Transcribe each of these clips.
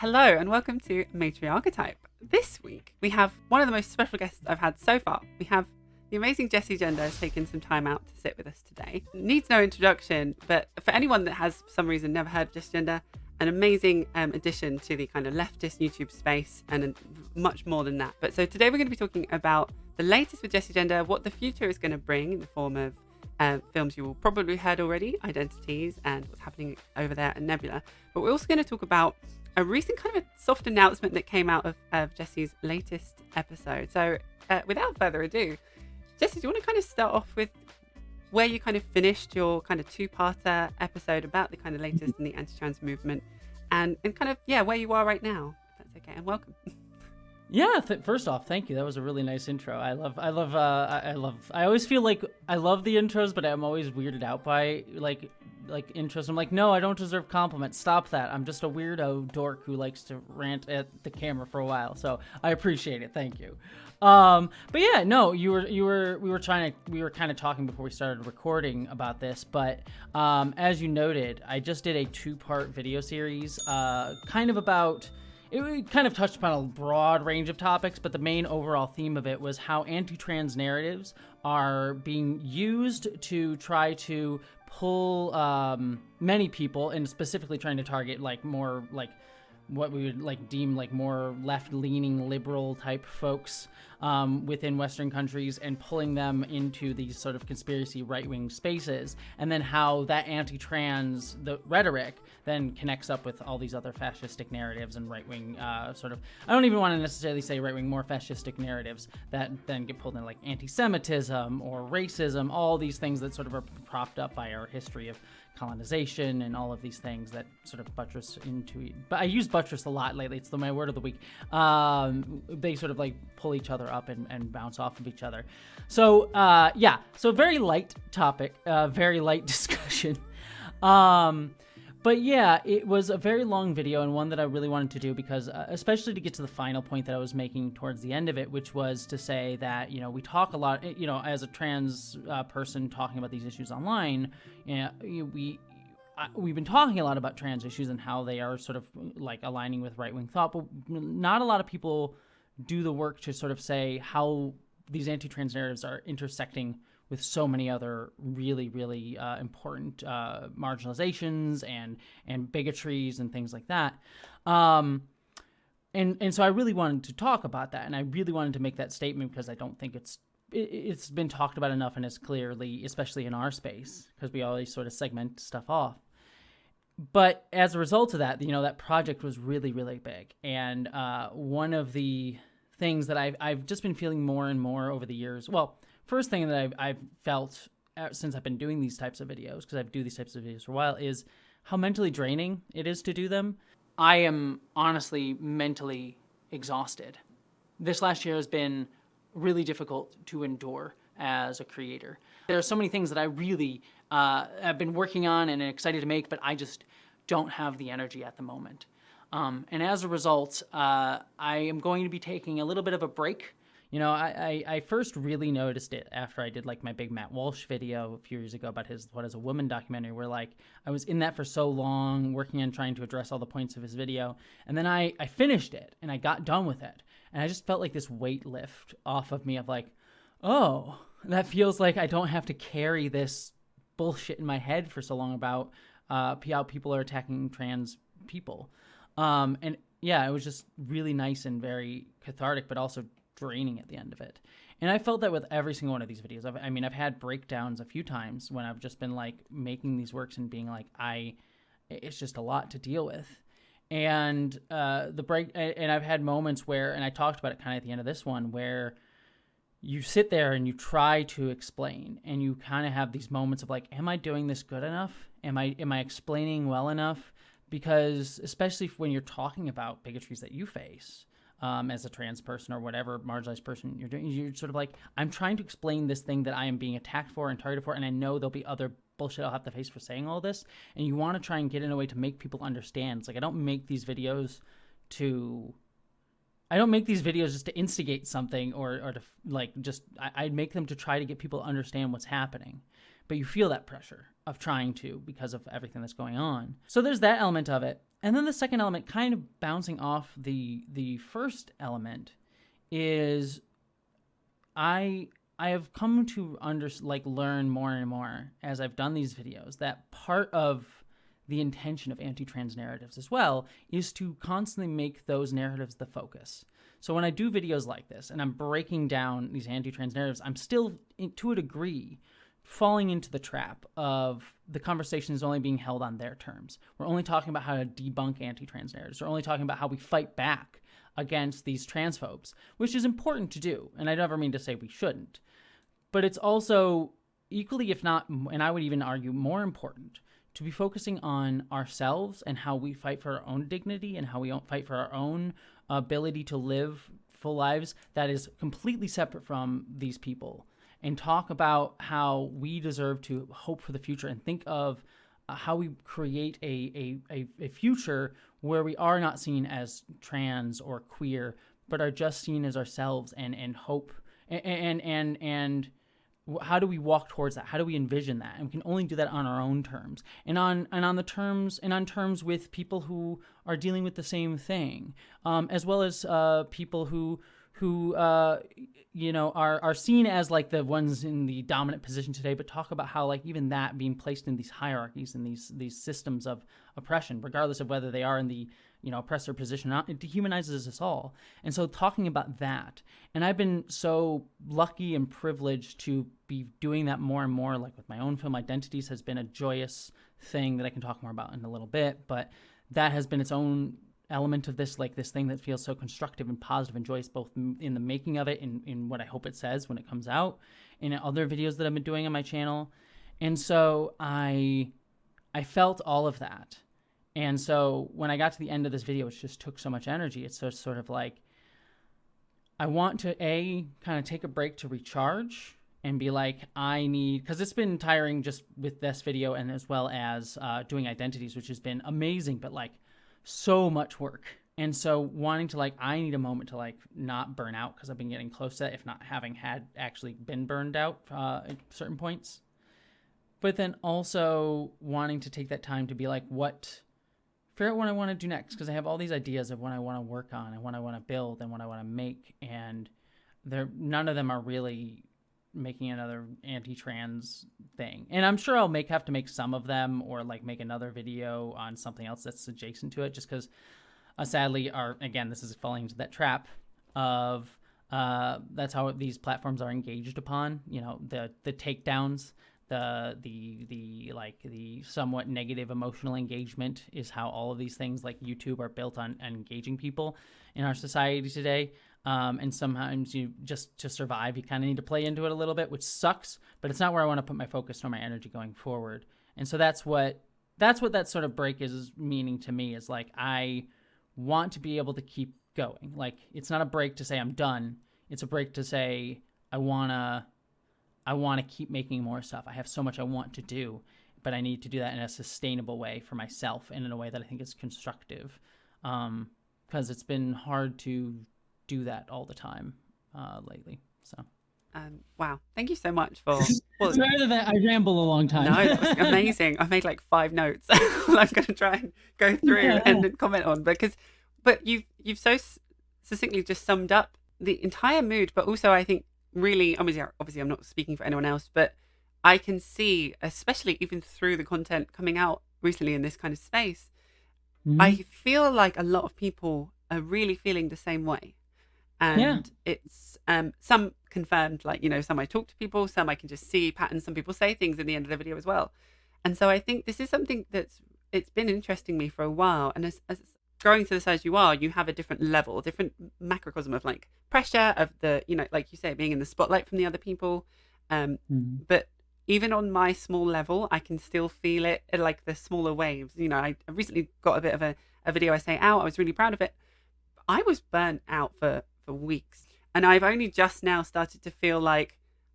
Hello and welcome to MATRIARCHETYPE. This week we have one of the most special guests I've had so far. We have the amazing Jessie Gender has taken some time out to sit with us today. Needs no introduction, but for anyone that has for some reason never heard of Jessie Gender, an amazing addition to the kind of leftist YouTube space and much more than that. But so today we're going to be talking about the latest with Jessie Gender, what the future is going to bring in the form of films you will probably heard already, Identiteaze, and what's happening over there at Nebula. But we're also going to talk about a recent kind of a soft announcement that came out of Jessie's latest episode. So without further ado, Jessie, do you want to kind of start off with where you kind of finished your kind of two-parter episode about the kind of latest in the anti-trans movement and kind of, yeah, where you are right now, if that's okay, and welcome. Yeah, first off, thank you. That was a really nice intro. I always feel like I love the intros, but I'm always weirded out by like intros. I'm like, no, I don't deserve compliments. Stop that. I'm just a weirdo dork who likes to rant at the camera for a while. So I appreciate it. Thank you. But yeah, no, we were kind of talking before we started recording about this, but as you noted, I just did a 2-part video series, kind of about. It kind of touched upon a broad range of topics, but the main overall theme of it was how anti-trans narratives are being used to try to pull many people, and specifically trying to target like more like what we would like deem like more left-leaning liberal type folks within Western countries, and pulling them into these sort of conspiracy right-wing spaces, and then how that anti-trans the rhetoric then connects up with all these other fascistic narratives and right-wing sort of, I don't even want to necessarily say right-wing, more fascistic narratives that then get pulled in, like anti-Semitism or racism, all these things that sort of are propped up by our history of colonization and all of these things that sort of buttress into it. But I use buttress a lot lately. It's my word of the week. They sort of like pull each other up and bounce off of each other. So yeah, so very light topic, very light discussion. But yeah, it was a very long video, and one that I really wanted to do because, especially to get to the final point that I was making towards the end of it, which was to say that, you know, we talk a lot, you know, as a trans person talking about these issues online, we've been talking a lot about trans issues and how they are sort of like aligning with right-wing thought, but not a lot of people do the work to sort of say how these anti-trans narratives are intersecting with so many other really, really important marginalizations and bigotries and things like that. And so I really wanted to talk about that, and I really wanted to make that statement because I don't think it's been talked about enough and as clearly, especially in our space, because we always sort of segment stuff off. But as a result of that, you know, that project was really, really big. And one of the things that I've just been feeling more and more over the years, well, first thing that I've felt since I've been doing these types of videos, because I do these types of videos for a while, is how mentally draining it is to do them. I am honestly mentally exhausted. This last year has been really difficult to endure as a creator. There are so many things that I really have been working on and excited to make, but I just don't have the energy at the moment. And as a result, I am going to be taking a little bit of a break. You know, I first really noticed it after I did like my big Matt Walsh video a few years ago about his What is a Woman documentary, where like I was in that for so long working on trying to address all the points of his video. And then I finished it and I got done with it. And I just felt like this weight lift off of me of like, oh, that feels like I don't have to carry this bullshit in my head for so long about how people are attacking trans people. And yeah, it was just really nice and very cathartic, but also draining at the end of it. And I felt that with every single one of these videos. I've had breakdowns a few times when I've just been like making these works and being like, it's just a lot to deal with. And and I've had moments where, and I talked about it kind of at the end of this one, where you sit there and you try to explain, and you kind of have these moments of like, am I doing this good enough? Am I explaining well enough? Because especially when you're talking about bigotries that you face, as a trans person or whatever marginalized person you're sort of like, I'm trying to explain this thing that I am being attacked for and targeted for, and I know there'll be other bullshit I'll have to face for saying all this, and you want to try and get in a way to make people understand. It's like, I don't make these videos just to instigate something or to like just, I make them to try to get people to understand what's happening. But you feel that pressure of trying to, because of everything that's going on. So there's that element of it. And then the second element, kind of bouncing off the first element, is I have come to learn more and more as I've done these videos that part of the intention of anti-trans narratives as well is to constantly make those narratives the focus. So when I do videos like this and I'm breaking down these anti-trans narratives, I'm still, to a degree, falling into the trap of the conversation is only being held on their terms. We're only talking about how to debunk anti-trans narratives. We're only talking about how we fight back against these transphobes, which is important to do. And I never mean to say we shouldn't. But it's also equally, if not, and I would even argue more important, to be focusing on ourselves and how we fight for our own dignity and how we fight for our own ability to live full lives that is completely separate from these people, and talk about how we deserve to hope for the future and think of how we create a future where we are not seen as trans or queer, but are just seen as ourselves, and hope and how do we walk towards that? How do we envision that? And we can only do that on our own terms, and on terms with people who are dealing with the same thing, as well as people who are seen as like the ones in the dominant position today, but talk about how like even that being placed in these hierarchies and these systems of oppression, regardless of whether they are in the oppressor position or not, it dehumanizes us all. And so talking about that, and I've been so lucky and privileged to be doing that more and more, like with my own film Identiteaze has been a joyous thing that I can talk more about in a little bit, but that has been its own element of this, like this thing that feels so constructive and positive and joyous, both in the making of it, in what I hope it says when it comes out, and in other videos that I've been doing on my channel. And so I felt all of that. And so when I got to the end of this video, which just took so much energy, it's just sort of like, I want to kind of take a break to recharge and be like, because it's been tiring just with this video and as well as doing Identiteaze, which has been amazing, but like so much work. And so wanting to I need a moment to not burn out, because I've been getting close to that, if not having had actually been burned out at certain points. But then also wanting to take that time to be like, figure out what I want to do next, because I have all these ideas of what I want to work on and what I want to build and what I want to make, and none of them are really making another anti-trans thing. And I'm sure I'll have to make some of them, or make another video on something else that's adjacent to it, just because sadly this is falling into that trap of that's how these platforms are engaged upon, the takedowns, the somewhat negative emotional engagement is how all of these things like YouTube are built on engaging people in our society today. And sometimes you just to survive, you kind of need to play into it a little bit, which sucks, but it's not where I want to put my focus or my energy going forward. And so that's what that sort of break is meaning to me, is I want to be able to keep going. It's not a break to say I'm done. It's a break to say I want to keep making more stuff. I have so much I want to do, but I need to do that in a sustainable way for myself and in a way that I think is constructive. Because it's been hard to do that all the time lately. So, wow, thank you so much for. Well, rather than I ramble a long time. No, that was amazing. I made 5 notes. I'm going to try and go through and comment on, but you've so succinctly just summed up the entire mood, but also I think really, obviously I'm not speaking for anyone else, but I can see, especially even through the content coming out recently in this kind of space, I feel like a lot of people are really feeling the same way. And it's some confirmed, some I talk to people, some I can just see patterns, some people say things in the end of the video as well. And so I think this is something it's been interesting me for a while. And as growing to the size you are, you have a different level, different macrocosm of pressure of the, like you say, being in the spotlight from the other people. But even on my small level, I can still feel it like the smaller waves. I recently got a bit of a video essay out. I was really proud of it. I was burnt out for weeks, and I've only just now started to feel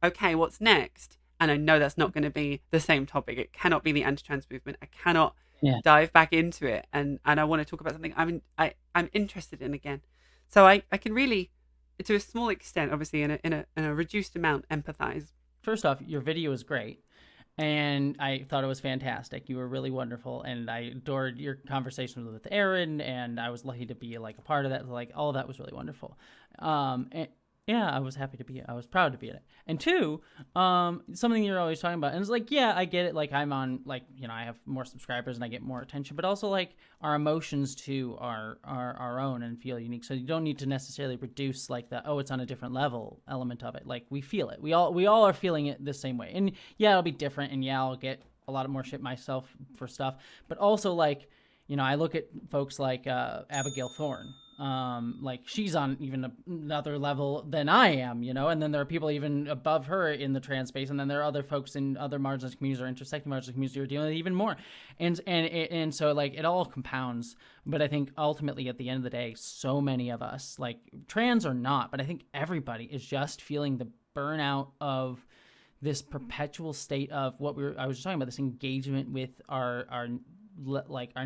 okay, what's next? And I know that's not going to be the same topic. It cannot be the anti-trans movement. I cannot dive back into it, and I want to talk about something I'm interested in again. So I can really, to a small extent, obviously in a reduced amount, empathize. First off, your video is great. And I thought it was fantastic. You were really wonderful, and I adored your conversations with Aaron, and I was lucky to be like a part of that. Like, all of that was really wonderful. And yeah, I was proud to be in it. And two, something you're always talking about, and it's like, yeah, I get it. Like, I'm on, like, you know, I have more subscribers and I get more attention, but also like our emotions too are our own and feel unique. So you don't need to necessarily reduce like the, oh, it's on a different level element of it. Like, we feel it. We all are feeling it the same way. And yeah, it'll be different, and yeah, I'll get a lot of more shit myself for stuff, but also like, you know, I look at folks like Abigail Thorne. Like, she's on even another level than I am, you know, and then there are people even above her in the trans space, and then there are other folks in other marginalized communities or intersecting marginalized communities who are dealing with even more, and so like it all compounds. But I think ultimately at the end of the day, so many of us, like trans or not, but I think everybody is just feeling the burnout of this perpetual state of what I was just talking about, this engagement with our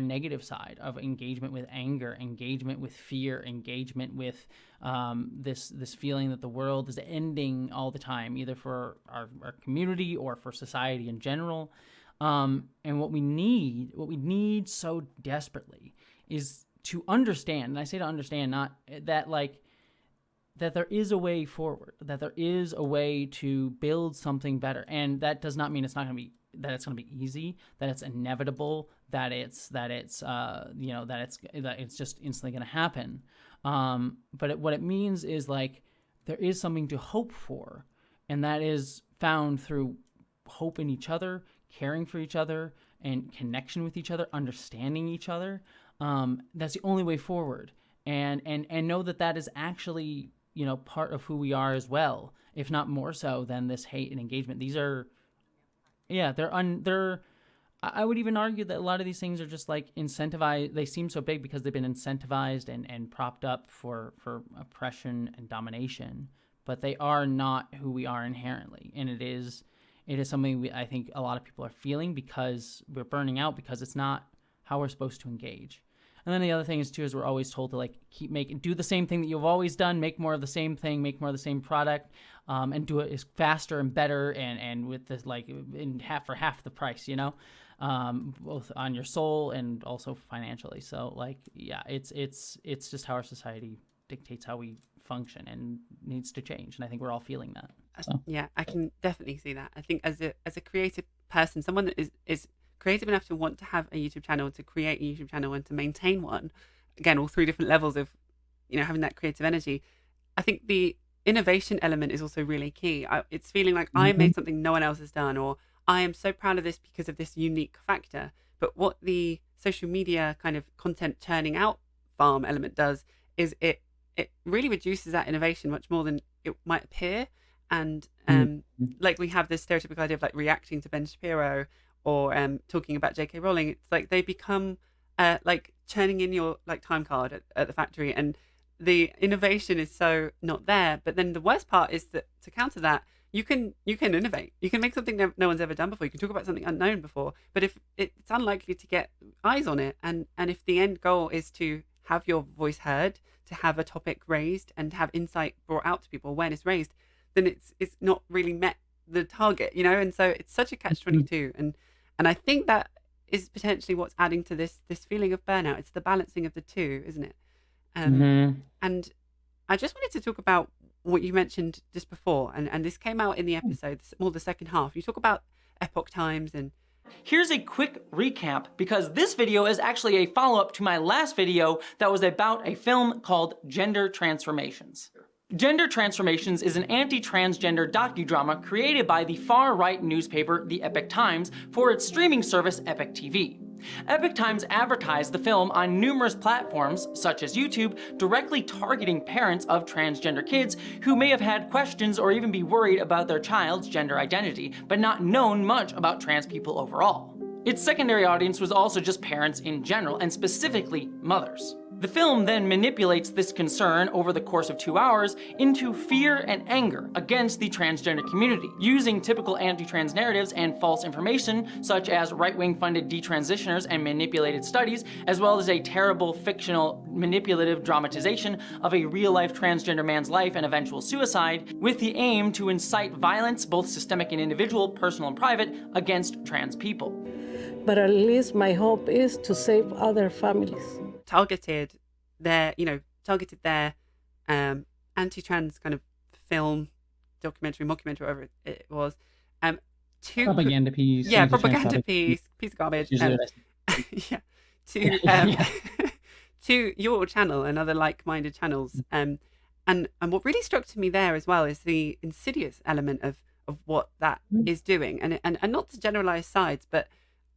negative side of engagement with anger, engagement with fear, engagement with this feeling that the world is ending all the time, either for our community or for society in general. And what we need so desperately is to understand, and I say to understand, not that like, that there is a way forward, that there is a way to build something better. And that does not mean it's going to be easy, that it's inevitable, that it's just instantly going to happen. But what it means is like, there is something to hope for, and that is found through hope in each other, caring for each other, and connection with each other, understanding each other. That's the only way forward. And know that is actually, you know, part of who we are as well, if not more so than this hate and engagement. These are, yeah, I would even argue that a lot of these things are just like incentivized. They seem so big because they've been incentivized and propped up for oppression and domination, but they are not who we are inherently. And it is something I think a lot of people are feeling because we're burning out, because it's not how we're supposed to engage. And then the other thing is too, is we're always told to like do the same thing that you've always done, make more of the same thing, make more of the same product, and do it faster and better and with this like for half the price, you know, both on your soul and also financially. So like, yeah, it's just how our society dictates how we function and needs to change. And I think we're all feeling that. So. Yeah, I can definitely see that. I think as a creative person, someone that is creative enough to want to have a YouTube channel, to create a YouTube channel and to maintain one, again, all three different levels of, you know, having that creative energy. I think the innovation element is also really key. It's feeling like I made something no one else has done, or I am so proud of this because of this unique factor. But what the social media kind of content churning out farm element does is it really reduces that innovation much more than it might appear. And like we have this stereotypical idea of like reacting to Ben Shapiro or talking about J.K. Rowling. It's like they become like churning in your like time card at the factory, and the innovation is so not there. But then the worst part is that to counter that, you can innovate. You can make something no one's ever done before. You can talk about something unknown before, but if it's unlikely to get eyes on it, and if the end goal is to have your voice heard, to have a topic raised, and to have insight brought out to people, awareness raised, then it's not really met the target, you know. And so it's such a catch-22, and I think that is potentially what's adding to this feeling of burnout. It's the balancing of the two, isn't it? And I just wanted to talk about what you mentioned just before, and this came out in the episode, more the second half. You talk about epoch times and... Here's a quick recap, because this video is actually a follow-up to my last video that was about a film called Gender Transformations. Gender Transformations is an anti-transgender docudrama created by the far-right newspaper The Epoch Times for its streaming service Epoch TV. Epoch Times advertised the film on numerous platforms, such as YouTube, directly targeting parents of transgender kids who may have had questions or even be worried about their child's gender identity, but not known much about trans people overall. Its secondary audience was also just parents in general, and specifically mothers. The film then manipulates this concern over the course of 2 hours into fear and anger against the transgender community, using typical anti-trans narratives and false information such as right-wing funded detransitioners and manipulated studies, as well as a terrible fictional manipulative dramatization of a real-life transgender man's life and eventual suicide, with the aim to incite violence, both systemic and individual, personal and private, against trans people. But at least my hope is to save other families. Targeted their anti-trans kind of film, documentary, mockumentary, whatever it was, to Propaganda piece. yeah, propaganda piece of garbage. Yeah, to your channel and other like-minded channels. And what really struck to me there as well is the insidious element of what that is doing, and not to generalize sides, but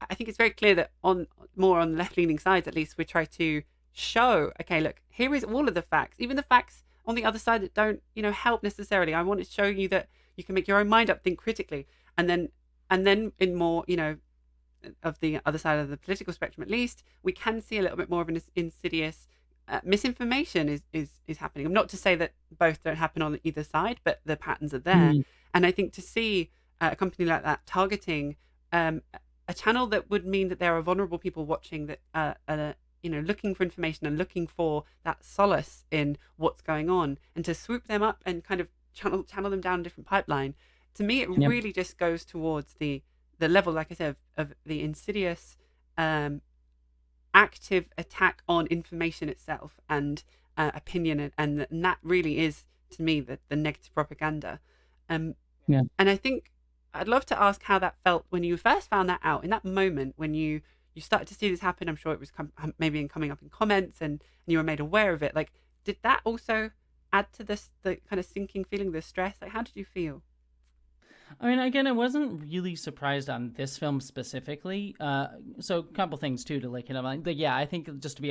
I think it's very clear that on the left-leaning sides, at least, we try to show, okay, look, here is all of the facts, even the facts on the other side that don't, help necessarily. I want to show you that you can make your own mind up, think critically, and then in more, of the other side of the political spectrum, at least, we can see a little bit more of an insidious misinformation is happening. Not to say that both don't happen on either side, but the patterns are there. And I think to see a company like that targeting a channel that would mean that there are vulnerable people watching that looking for information and looking for that solace in what's going on, and to swoop them up and kind of channel them down a different pipeline, to me it really just goes towards the level, like I said, of the insidious active attack on information itself and opinion, and that really is, to me, the negative propaganda. And I think I'd love to ask how that felt when you first found that out, in that moment when you started to see this happen. I'm sure it was maybe coming up in comments and you were made aware of it. Like, did that also add to the kind of sinking feeling, the stress? Like, how did you feel? I mean, again, I wasn't really surprised on this film specifically. So a couple things too to like hit on. But yeah, I think just to be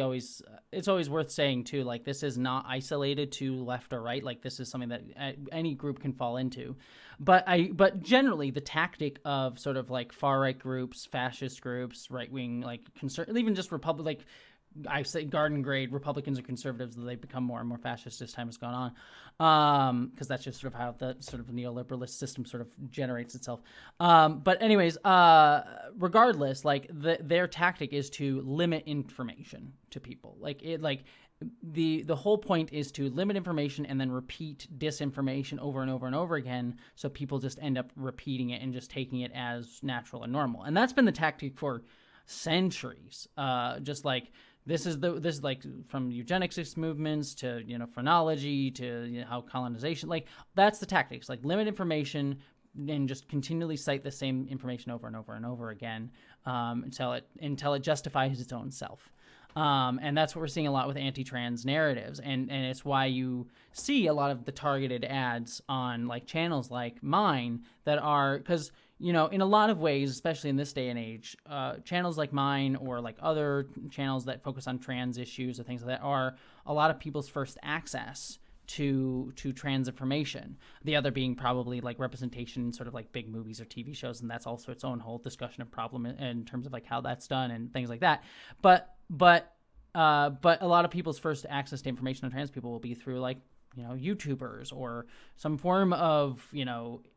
it's always worth saying too, like, this is not isolated to left or right. Like, this is something that any group can fall into. But generally the tactic of sort of like far right groups, fascist groups, right wing, like even just like I say garden grade Republicans or conservatives, they become more and more fascist as time has gone on, because that's just sort of how the sort of neoliberalist system sort of generates itself. But anyways, regardless, like their tactic is to limit information to people. The whole point is to limit information and then repeat disinformation over and over and over again, so people just end up repeating it and just taking it as natural and normal. And that's been the tactic for centuries. Just like this is like from eugenics movements to phrenology to how colonization, like that's the tactics, like limit information and just continually cite the same information over and over and over again until it justifies its own self. And that's what we're seeing a lot with anti-trans narratives, and it's why you see a lot of the targeted ads on like channels like mine that are, because in a lot of ways, especially in this day and age, channels like mine or like other channels that focus on trans issues or things like that are a lot of people's first access to trans information. The other being probably like representation in sort of like big movies or TV shows, and that's also its own whole discussion of problem in terms of like how that's done and things like that. But a lot of people's first access to information on trans people will be through like YouTubers or some form of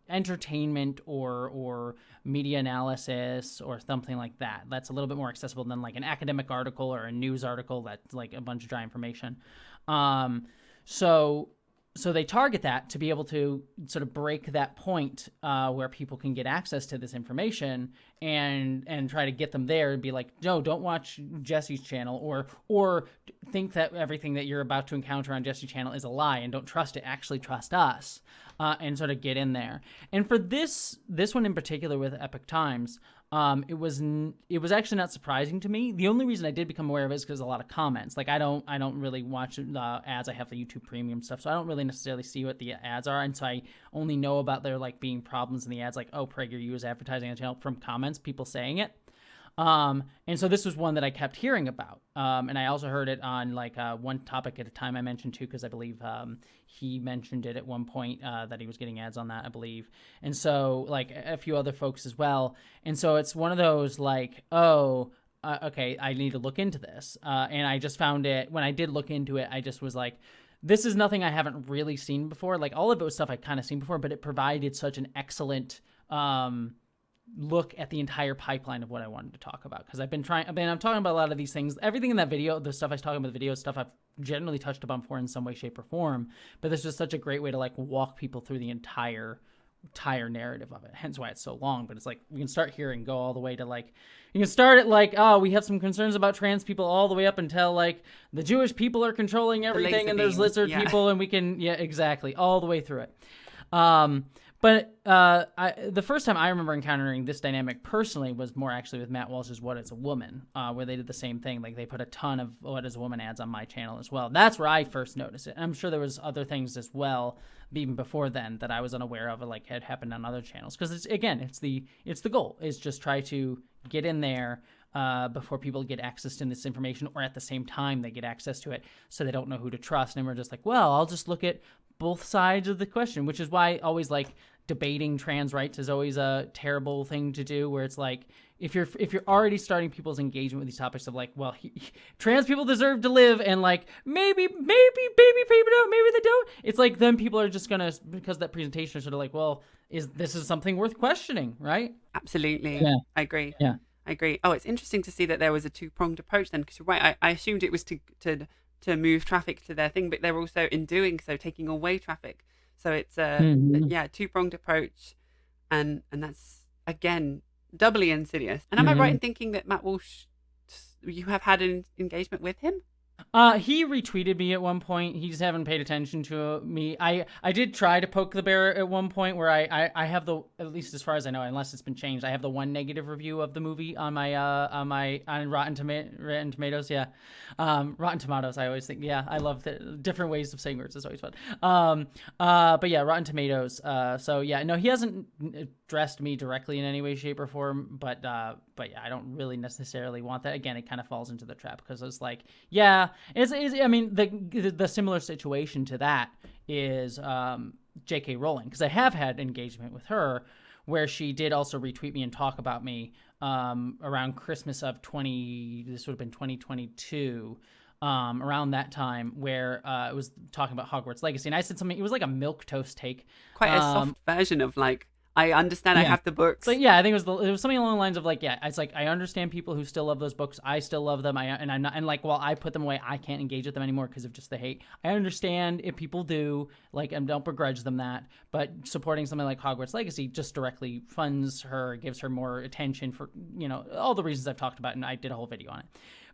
entertainment or media analysis or something like that. That's a little bit more accessible than like an academic article or a news article that's like a bunch of dry information. So they target that to be able to sort of break that point where people can get access to this information and try to get them there and be like, no, don't watch Jessie's channel or think that everything that you're about to encounter on Jessie's channel is a lie and don't trust it. Actually trust us, and sort of get in there. And for this one in particular with Epoch Times, it was actually not surprising to me. The only reason I did become aware of it is because a lot of comments. Like I don't really watch ads. I have the YouTube Premium stuff, so I don't really necessarily see what the ads are, and so I only know about there like being problems in the ads, like PragerU is advertising on the channel, from comments, people saying it. And so this was one that I kept hearing about. And I also heard it on like One Topic at a Time I mentioned too, because I believe he mentioned it at one point that he was getting ads on that, I believe. And so like a few other folks as well. And so it's one of those like, okay, I need to look into this. And I just found it, when I did look into it, I just was like, this is nothing I haven't really seen before. Like, all of it was stuff I kind of seen before, but it provided such an excellent look at the entire pipeline of what I wanted to talk about. Because I'm talking about a lot of these things. Everything in that video, the stuff I was talking about in the video, stuff I've generally touched upon before in some way, shape, or form. But this is such a great way to like walk people through the entire narrative of it, hence why it's so long. But it's like, we can start here and go all the way to like, you can start at like, oh, we have some concerns about trans people, all the way up until like the Jewish people are controlling everything and there's lizard people, and we can, exactly, all the way through it. But the first time I remember encountering this dynamic personally was more actually with Matt Walsh's What Is a Woman, where they did the same thing. Like, they put a ton of What Is a Woman ads on my channel as well. That's where I first noticed it. And I'm sure there was other things as well, even before then, that I was unaware of, like had happened on other channels. Because it's the goal is just try to get in there before people get access to this information, or at the same time they get access to it, so they don't know who to trust. And we're just like, well, I'll just look at both sides of the question, which is why always like debating trans rights is always a terrible thing to do, where it's like, if you're already starting people's engagement with these topics of like, well, trans people deserve to live, and like maybe people don't, maybe they don't, it's like, then people are just gonna, because that presentation is sort of like, well, this is something worth questioning, right? Absolutely. Yeah. I agree. Yeah. I agree. Oh, it's interesting to see that there was a two-pronged approach then, because you're right. I assumed it was to move traffic to their thing, but they're also, in doing so, taking away traffic. So it's a two-pronged approach, and that's, again, doubly insidious. And am I right in thinking that Matt Walsh, you have had an engagement with him? He retweeted me at one point. He just haven't paid attention to me. I did try to poke the bear at one point, where I have the, at least as far as I know, unless it's been changed, I have the one negative review of the movie on my on Rotten Tomatoes. Yeah. Rotten Tomatoes, I always think, I love the different ways of saying words. It's always fun. But yeah, Rotten Tomatoes. So yeah, no, he hasn't addressed me directly in any way, shape, or form, but yeah, I don't really necessarily want that. Again, it kind of falls into the trap, because it's like, I mean, the similar situation to that is J.K. Rowling, because I have had engagement with her where she did also retweet me and talk about me around Christmas of this would have been 2022, around that time, where it was talking about Hogwarts Legacy, and I said something, it was like a milquetoast take, quite a soft version of like, I understand, I have the books. But yeah, I think it was something along the lines of like, it's like, I understand people who still love those books. I still love them. I'm not, and like, while I put them away, I can't engage with them anymore because of just the hate. I understand if people do, like, and don't begrudge them that, but supporting something like Hogwarts Legacy just directly funds her, gives her more attention for, all the reasons I've talked about, and I did a whole video on it.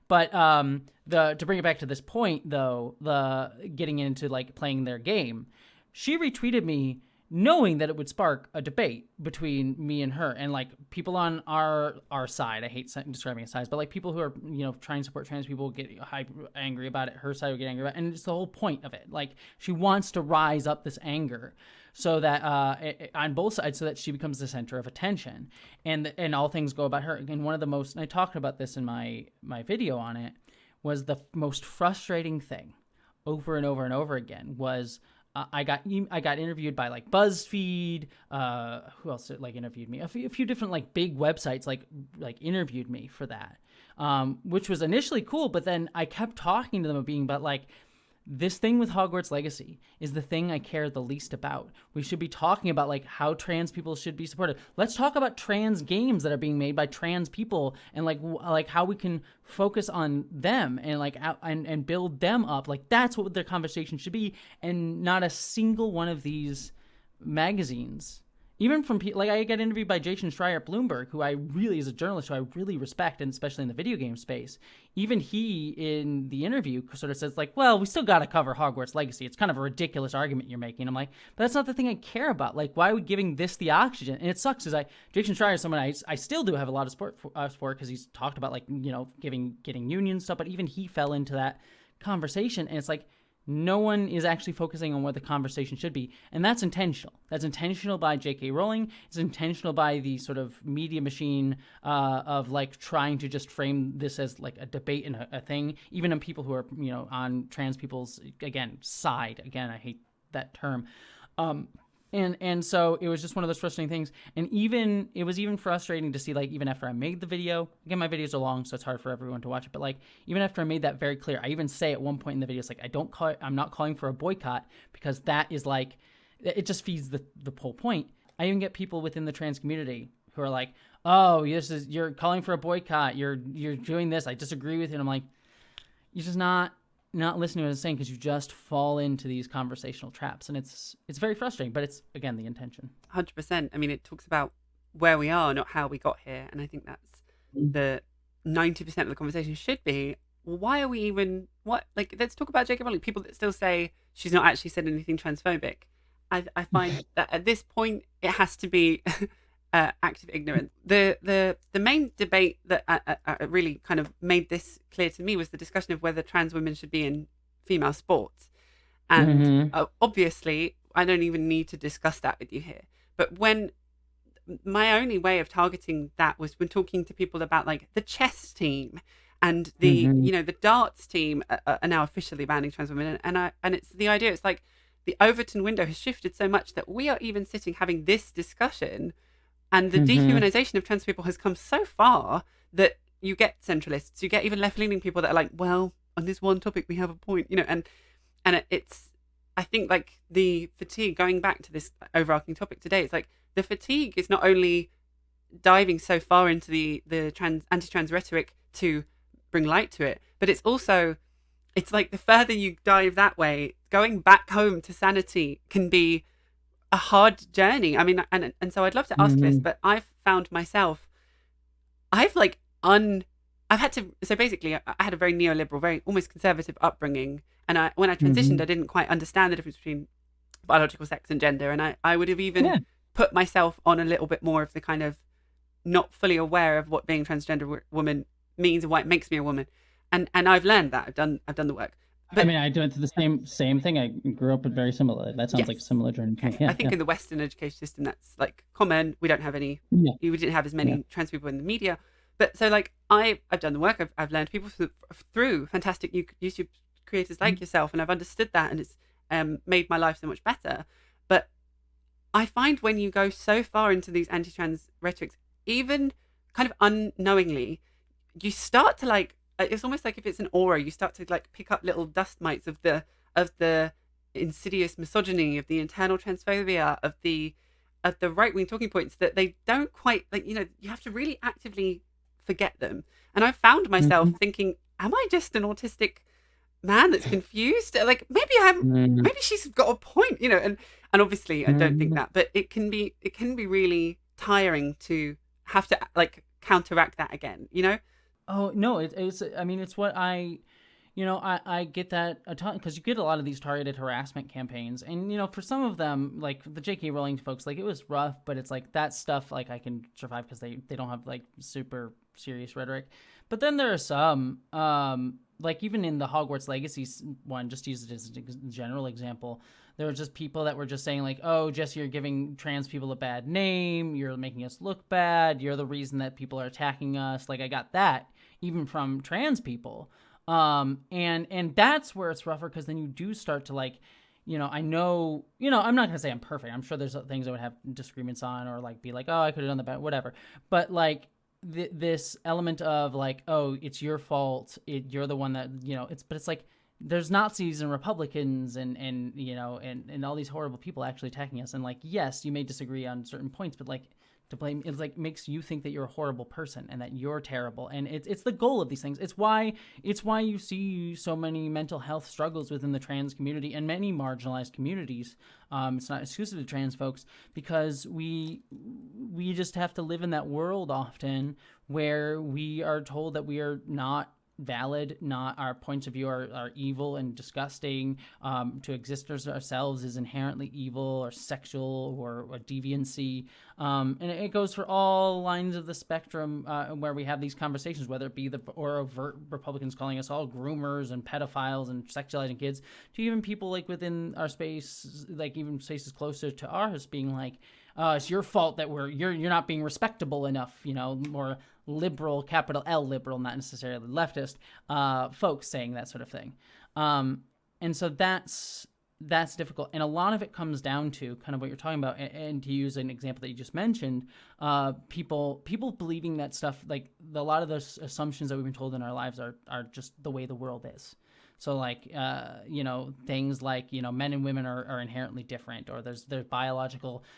But to bring it back to this point, though, the getting into like playing their game, she retweeted me knowing that it would spark a debate between me and her, and like people on our side, I hate describing sides, but like people who are, trying to support trans people get angry about it, her side would get angry about it, and it's the whole point of it. Like, she wants to rise up this anger so that on both sides, so that she becomes the center of attention, and all things go about her. And one of the most, and I talked about this in my video on it, was the most frustrating thing over and over and over again was, I got interviewed by like BuzzFeed. Who else like interviewed me? A few different like big websites like interviewed me for that, which was initially cool. But then I kept talking to them about like, this thing with Hogwarts Legacy is the thing I care the least about. We should be talking about like how trans people should be supported. Let's talk about trans games that are being made by trans people, and like how we can focus on them and like and build them up. Like, that's what their conversation should be, and not a single one of these magazines. Even from people, like I got interviewed by Jason Schreier at Bloomberg, who I really, is a journalist who I really respect, and especially in the video game space. Even he, in the interview, sort of says like, well, we still got to cover Hogwarts Legacy. It's kind of a ridiculous argument you're making. I'm like, but that's not the thing I care about. Like, why are we giving this the oxygen? And it sucks, because Jason Schreier is someone I still do have a lot of support for, because he's talked about like, getting union stuff, but even he fell into that conversation, and it's like, no one is actually focusing on what the conversation should be. And that's intentional. That's intentional by J.K. Rowling. It's intentional by the sort of media machine of like trying to just frame this as like a debate and a thing, even on people who are, on trans people's, again, side. Again, I hate that term. And so it was just one of those frustrating things. And it was even frustrating to see, like, even after I made the video, again, my videos are long, so it's hard for everyone to watch it. But like, even after I made that very clear, I even say at one point in the video, it's like, I'm not calling for a boycott, because that is like, it just feeds the whole point. I even get people within the trans community who are like, oh, you're calling for a boycott. You're doing this. I disagree with you. And I'm like, you're just not listening to what I'm saying, because you just fall into these conversational traps, and it's very frustrating, but it's, again, the intention. 100%. I mean, it talks about where we are, not how we got here. And I think that's the 90% of the conversation should be, well, why are we even, let's talk about J.K. Rowling. People that still say she's not actually said anything transphobic. I find that at this point, it has to be active ignorance. The main debate that really kind of made this clear to me was the discussion of whether trans women should be in female sports. And obviously, I don't even need to discuss that with you here. But when my only way of targeting that was when talking to people about like the chess team and the the darts team are now officially banning trans women, and it's the idea. It's like the Overton window has shifted so much that we are even sitting having this discussion. And the dehumanization of trans people has come so far that you get centralists, you get even left-leaning people that are like, well, on this one topic, we have a point, and it's, I think, like, the fatigue, going back to this overarching topic today, it's like the fatigue is not only diving so far into the anti-trans rhetoric to bring light to it, but it's also, it's like the further you dive that way, going back home to sanity can be a hard journey. I mean, and so I'd love to ask this, but I've found myself, I've had to, so basically I had a very neoliberal, very almost conservative upbringing. And when I transitioned, I didn't quite understand the difference between biological sex and gender. And I would have even put myself on a little bit more of the kind of not fully aware of what being a transgender woman means and why it makes me a woman. And I've learned that. I've done the work. But, I mean, I went through the same thing. I grew up with very similar. That sounds like a similar journey. Okay. I think in the Western education system, that's like common. We don't have any. We didn't have as many trans people in the media. But so like I've done the work. I've learned people through fantastic YouTube creators like yourself, and I've understood that, and it's made my life so much better. But I find when you go so far into these anti-trans rhetorics, even kind of unknowingly, you start to like. It's almost like if it's an aura, you start to like pick up little dust mites of the insidious misogyny, of the internal transphobia, of the right-wing talking points that they don't quite like. You have to really actively forget them. And I've found myself thinking, am I just an autistic man that's confused? Like maybe she's got a point, and obviously I don't think that, but it can be really tiring to have to like counteract that again, Oh no, it's. I mean, it's what I get that a ton, because you get a lot of these targeted harassment campaigns, and for some of them, like the J.K. Rowling folks, like it was rough, but it's like that stuff, like I can survive because they don't have like super serious rhetoric. But then there are some, like even in the Hogwarts Legacy one, just to use it as a general example, there were just people that were just saying like, oh, Jessie, you're giving trans people a bad name. You're making us look bad. You're the reason that people are attacking us. Like I got that even from trans people. And that's where it's rougher, because then you do start to like, I know, I'm not going to say I'm perfect. I'm sure there's things I would have disagreements on, or like be like, oh, I could have done the better, whatever. But like this element of like, oh, it's your fault. You're the one that, but it's like, there's Nazis and Republicans and all these horrible people actually attacking us. And like, yes, you may disagree on certain points, but like to blame, it's like makes you think that you're a horrible person and that you're terrible. And it's the goal of these things. It's why you see so many mental health struggles within the trans community and many marginalized communities. It's not exclusive to trans folks, because we just have to live in that world often where we are told that we are not valid, not our points of view are evil and disgusting. To exist as ourselves is inherently evil or sexual or a deviancy. And it goes for all lines of the spectrum where we have these conversations, whether it be or overt Republicans calling us all groomers and pedophiles and sexualizing kids, to even people like within our space, like even spaces closer to ours, being like, it's your fault that you're not being respectable enough, more liberal, capital L liberal, not necessarily leftist, folks saying that sort of thing. And so that's that's difficult. And a lot of it comes down to kind of what you're talking about. And to use an example that you just mentioned, people believing that stuff, like a lot of those assumptions that we've been told in our lives are just the way the world is. So like, things like, men and women are inherently different, or there's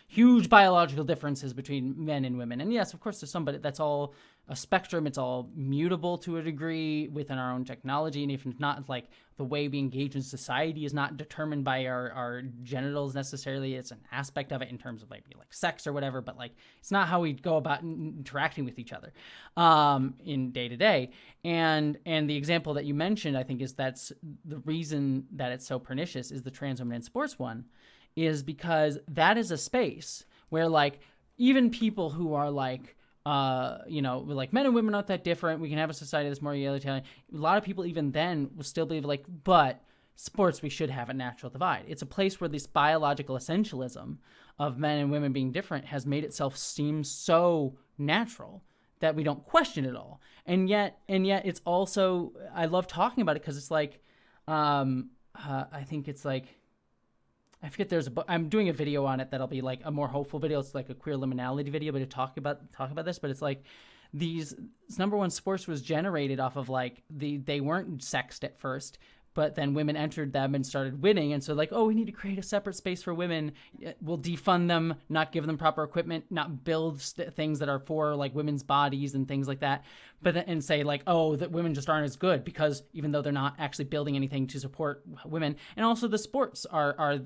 huge biological differences between men and women. And yes, of course there's some, but that's all a spectrum. It's all mutable to a degree within our own technology. And if it's not, like, the way we engage in society is not determined by our genitals necessarily. It's an aspect of it in terms of like sex or whatever, but like it's not how we go about interacting with each other in day to day. And the example that you mentioned, I think, is that's the reason that it's so pernicious is the trans women in sports one, is because that is a space where like even people who are like, like men and women aren't that different. We can have a society that's more egalitarian. A lot of people even then will still believe like, but sports, we should have a natural divide. It's a place where this biological essentialism of men and women being different has made itself seem so natural that we don't question it all. And yet it's also, I love talking about it because it's like, I think it's like, I forget I'm doing a video on it that'll be like a more hopeful video. It's like a queer liminality video, but to talk about this, but it's like number one, sports was generated off of like they weren't sexed at first, but then women entered them and started winning. And so like, oh, we need to create a separate space for women. We'll defund them, not give them proper equipment, not build things that are for like women's bodies and things like that. But then, and say like, oh, that women just aren't as good because even though they're not actually building anything to support women. And also the sports are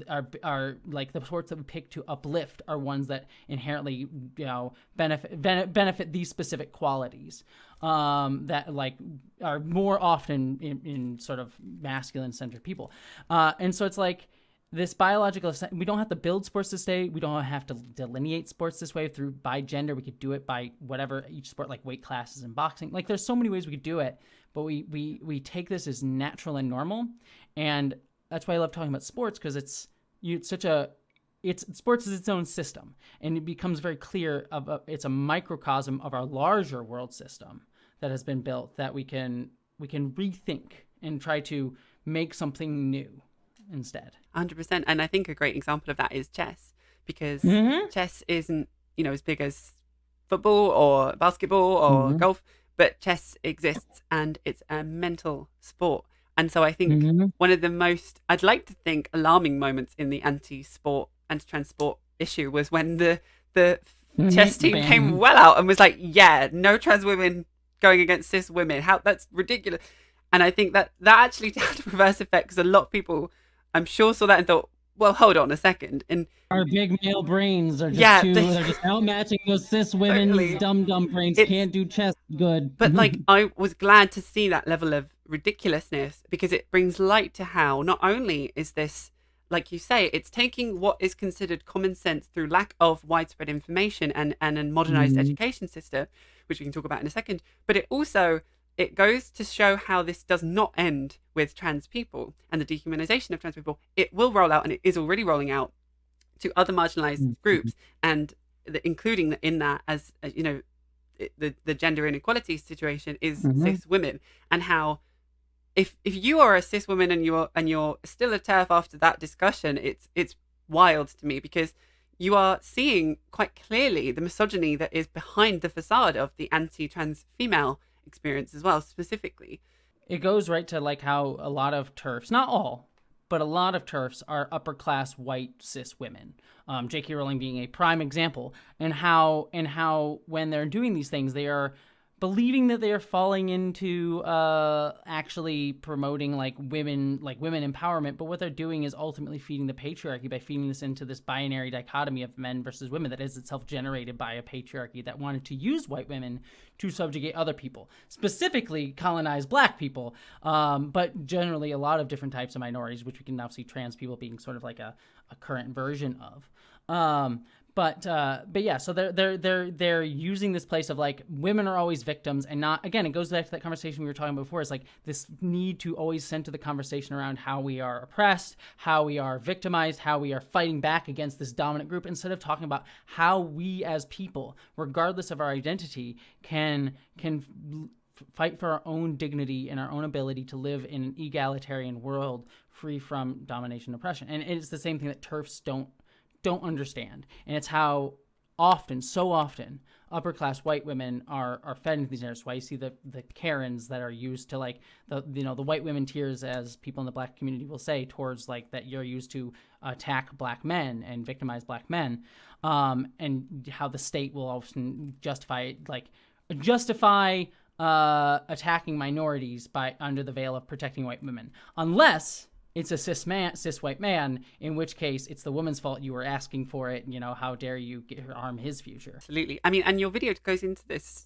like the sports that we pick to uplift are ones that inherently, benefit these specific qualities. That like are more often in sort of masculine centered people. And so it's like this biological, we don't have to build sports this way. We don't have to delineate sports this way by gender. We could do it by whatever each sport, like weight classes and boxing. Like there's so many ways we could do it, but we take this as natural and normal. And that's why I love talking about sports, because sports is its own system, and it becomes very clear it's a microcosm of our larger world system that has been built that we can rethink and try to make something new instead. 100%. And I think a great example of that is chess, because chess isn't, as big as football or basketball or golf, but chess exists and it's a mental sport. And so I think one of the most, I'd like to think, alarming moments in the anti-trans sport issue was when the chess team came well out and was like, yeah, no trans women going against cis women. That's ridiculous. And I think that actually had a reverse effect, because a lot of people, I'm sure, saw that and thought, well, hold on a second. And our big male brains are just they're just outmatching those cis women's dumb brains. Can't do chess good. But like, I was glad to see that level of ridiculousness, because it brings light to how not only is this, like you say, it's taking what is considered common sense through lack of widespread information and a modernized education system, which we can talk about in a second, but it goes to show how this does not end with trans people and the dehumanization of trans people. It will roll out, and it is already rolling out, to other marginalized groups, and including in that, as the gender inequality situation is cis women, and how if you are a cis woman and you're still a TERF after that discussion, it's wild to me, because you are seeing quite clearly the misogyny that is behind the facade of the anti-trans female experience as well, specifically. It goes right to like how a lot of TERFs, not all, but a lot of TERFs are upper class white cis women. J.K. Rowling being a prime example, and how when they're doing these things, they are believing that they are falling into actually promoting like women empowerment, but what they're doing is ultimately feeding the patriarchy by feeding this into this binary dichotomy of men versus women that is itself generated by a patriarchy that wanted to use white women to subjugate other people, specifically colonize Black people, but generally a lot of different types of minorities, which we can now see trans people being sort of like a current version of. But yeah, so they're using this place of like women are always victims, and not, again, it goes back to that conversation we were talking about before. It's like this need to always center the conversation around how we are oppressed, how we are victimized, how we are fighting back against this dominant group, instead of talking about how we as people, regardless of our identity, can fight for our own dignity and our own ability to live in an egalitarian world free from domination and oppression. And it's the same thing that TERFs don't understand. And it's how so often upper class white women are fed into these narratives. Why you see the Karens that are used to like the white women tears, as people in the black community will say, towards like that you're used to attack black men and victimize black men, and how the state will often justify attacking minorities by under the veil of protecting white women, unless it's a cis white man, in which case it's the woman's fault. You were asking for it. How dare you harm his future? Absolutely. I mean, and your video goes into this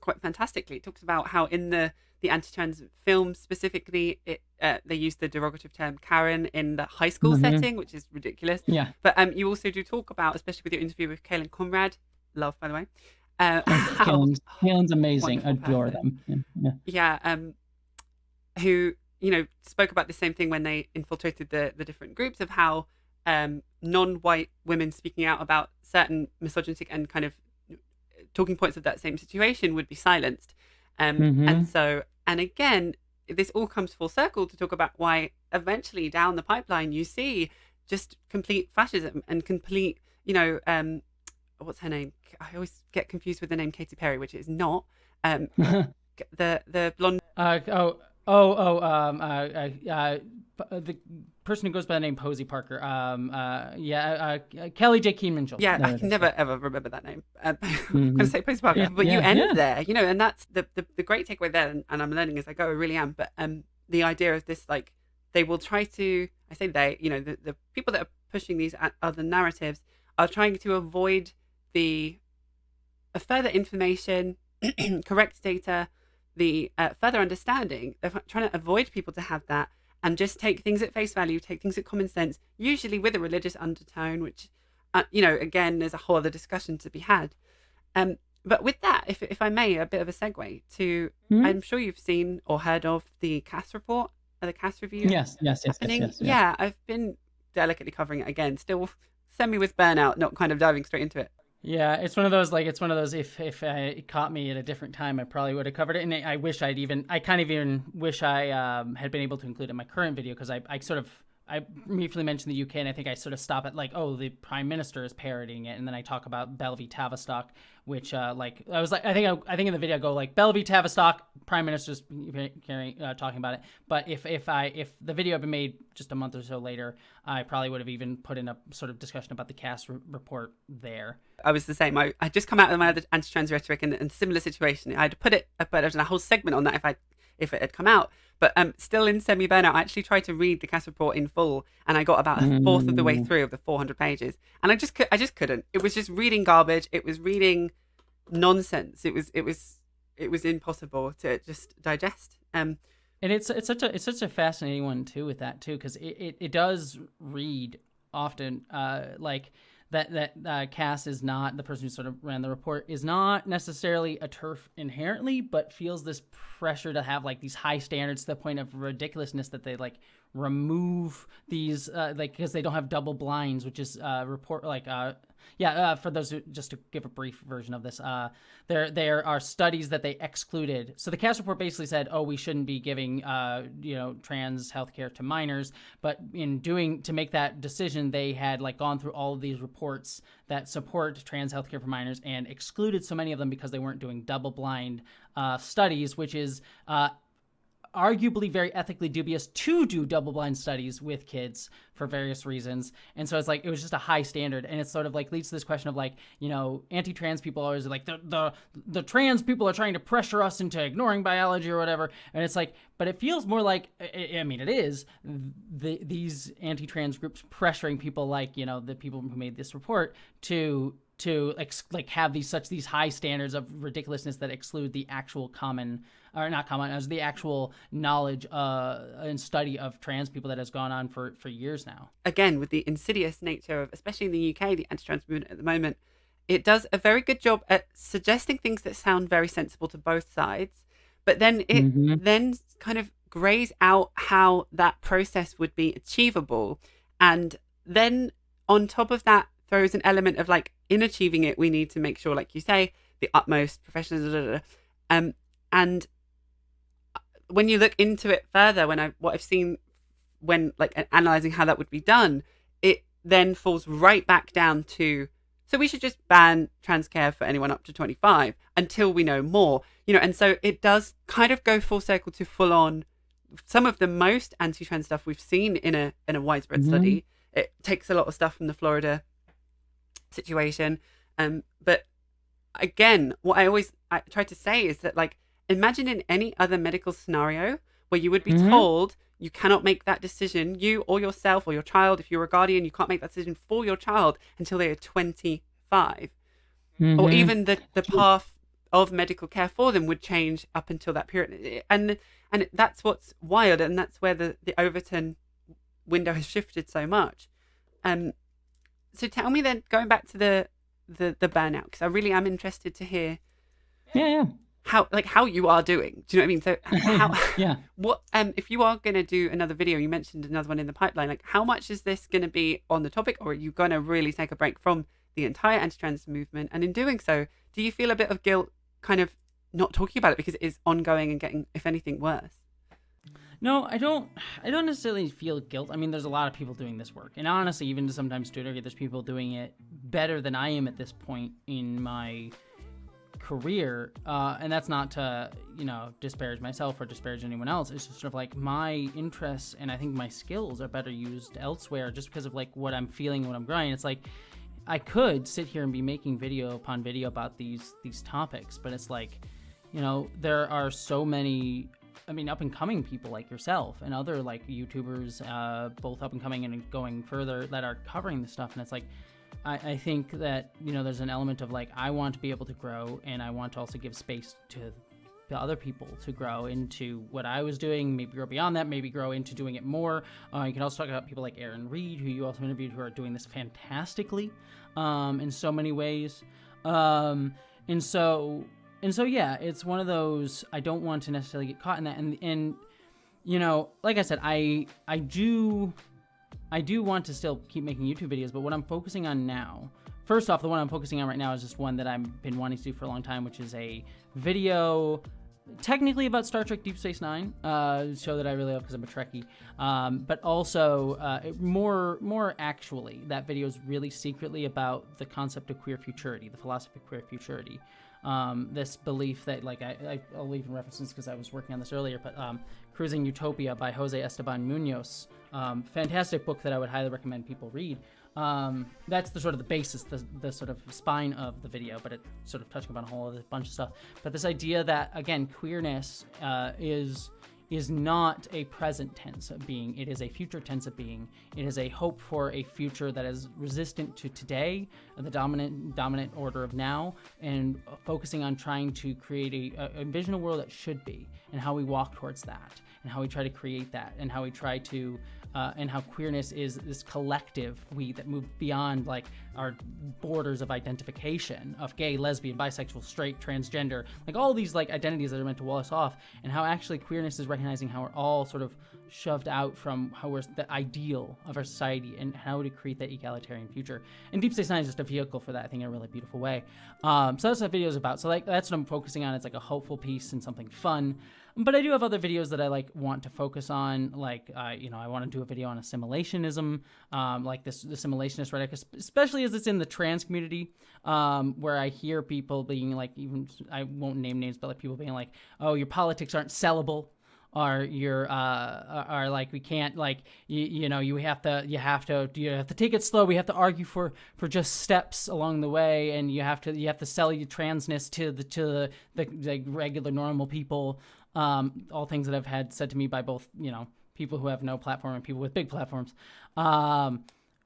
quite fantastically. It talks about how in the anti-trans film specifically, they use the derogative term Karen in the high school setting, which is ridiculous. Yeah. But you also do talk about, especially with your interview with Kaylin Conrad, love, by the way. Kaylin's amazing. Adore person. them. Yeah. Who spoke about the same thing when they infiltrated the different groups, of how non-white women speaking out about certain misogynistic and kind of talking points of that same situation would be silenced. And again, this all comes full circle to talk about why eventually down the pipeline you see just complete fascism and complete, what's her name? I always get confused with the name Katy Perry, which is not. The blonde. The person who goes by the name Posey Parker. Kelly J. Keen Mitchell. Yeah, I can never ever remember that name. I'm going to say Posey Parker, but you end there, and that's the great takeaway there. And I'm learning as I go, I really am. But the idea of this, like, they will try to. I say they, the people that are pushing these other narratives are trying to avoid the further information, correct data, the further understanding. They're trying to avoid people to have that and just take things at face value, take things at common sense, usually with a religious undertone, which, again, there's a whole other discussion to be had. But with that, if I may, a bit of a segue to, I'm sure you've seen or heard of the CAS report, the CAS review. Yes. Yeah, I've been delicately covering it again, still semi with burnout, not kind of diving straight into it. Yeah, it's one of those, if it caught me at a different time, I probably would have covered it. And I wish I kind of even wish I had been able to include it in my current video, because I briefly mentioned the UK, and I think I sort of stop at the Prime Minister is parroting it, and then I talk about Bell v. Tavistock, which I think in the video I go Bell v. Tavistock, Prime Minister's talking about it. But if the video had been made just a month or so later, I probably would have even put in a sort of discussion about the CAS report there. I was the same. I just come out of my other anti-trans rhetoric and similar situation. I'd put a whole segment on that if it had come out. But still in semi-burnout, I actually tried to read the CAS report in full, and I got about a fourth of the way through of the 400 pages, and I just couldn't. It was just reading garbage. It was reading nonsense. It was impossible to just digest. And it's such a fascinating one too, with that too, because it does read often that Cass is not, the person who sort of ran the report, is not necessarily a TERF inherently, but feels this pressure to have these high standards to the point of ridiculousness that they remove these because they don't have double blinds, which is report for those who, just to give a brief version of this, there are studies that they excluded. So the CAS report basically said, we shouldn't be giving trans healthcare to minors, but to make that decision, they had gone through all of these reports that support trans healthcare for minors and excluded so many of them because they weren't doing double blind studies, which is arguably very ethically dubious to do double-blind studies with kids for various reasons. And so it was just a high standard, and it's sort of leads to this question of anti-trans people always are the trans people are trying to pressure us into ignoring biology or whatever. And it's but it feels more it is these anti-trans groups pressuring people the people who made this report to have these high standards of ridiculousness that exclude the actual the actual knowledge and study of trans people that has gone on for years now. Again, with the insidious nature of, especially in the UK, the anti-trans movement at the moment, it does a very good job at suggesting things that sound very sensible to both sides, but then it then kind of grays out how that process would be achievable, and then on top of that throws an element of in achieving it, we need to make sure, like you say, the utmost professionalism. And when you look into it further, what I've seen when like analyzing how that would be done, it then falls right back down to, so we should just ban trans care for anyone up to 25 until we know more, and so it does kind of go full circle to full on some of the most anti-trans stuff we've seen in a widespread study. It takes a lot of stuff from the Florida situation. But again, what I try to say is that, like, imagine in any other medical scenario where you would be told you cannot make that decision, you or yourself or your child, if you're a guardian, you can't make that decision for your child until they are 25. Or even the path of medical care for them would change up until that period. And that's what's wild, and that's where the Overton window has shifted so much. So tell me then, going back to the burnout, because I really am interested to hear how you are doing. Do you know what I mean? So how what if you are going to do another video, you mentioned another one in the pipeline, like how much is this going to be on the topic, or are you going to really take a break from the entire anti-trans movement? And in doing so, do you feel a bit of guilt kind of not talking about it because it is ongoing and getting, if anything, worse? No, I don't necessarily feel guilt. I mean, there's a lot of people doing this work. And honestly, even sometimes Twitter, there's people doing it better than I am at this point in my career. And that's not to, disparage myself or disparage anyone else. It's just sort of like my interests and I think my skills are better used elsewhere just because of like what I'm feeling, what I'm growing. It's like, I could sit here and be making video upon video about these topics, but it's like, there are so many, up and coming people like yourself and other like YouTubers, both up and coming and going further, that are covering this stuff. And it's like, I think that, there's an element of like, I want to be able to grow, and I want to also give space to other people to grow into what I was doing, maybe grow beyond that, maybe grow into doing it more. You can also talk about people like Aaron Reed, who you also interviewed, who are doing this fantastically in so many ways. And so yeah, it's one of those, I don't want to necessarily get caught in that. And like I said, I do want to still keep making YouTube videos, but what I'm focusing on now, first off, the one I'm focusing on right now is just one that I've been wanting to do for a long time, which is a video technically about Star Trek Deep Space Nine, show that I really love because I'm a Trekkie, but also more actually, that video is really secretly about the concept of queer futurity, the philosophy of queer futurity. This belief that, like, I'll even reference this because I was working on this earlier, but Cruising Utopia by Jose Esteban Munoz, fantastic book that I would highly recommend people read. That's the sort of the basis, the sort of spine of the video, but it's sort of touching upon a whole other bunch of stuff. But this idea that, again, queerness is not a present tense of being, it is a future tense of being. It is a hope for a future that is resistant to today, the dominant order of now, and focusing on trying to create envision a world that should be, and how we walk towards that, and how we try to create that, and how we try to and how queerness is this collective we that move beyond like our borders of identification of gay, lesbian, bisexual, straight, transgender, like all these like identities that are meant to wall us off, and how actually queerness is recognizing how we're all sort of shoved out from how we're the ideal of our society and how to create that egalitarian future. And Deep Space Nine is just a vehicle for that, I think, in a really beautiful way. So that's what that video is about. So like that's what I'm focusing on. It's like a hopeful piece and something fun. But I do have other videos that I like want to focus on, like I want to do a video on assimilationism, like the assimilationist rhetoric, especially as it's in the trans community, where I hear people being like, even I won't name names, but like people being like, oh, your politics aren't sellable, or you're are like, we can't, like, you have to take it slow. We have to argue for just steps along the way, and you have to sell your transness to the regular normal people. All things that I've had said to me by both, people who have no platform and people with big platforms,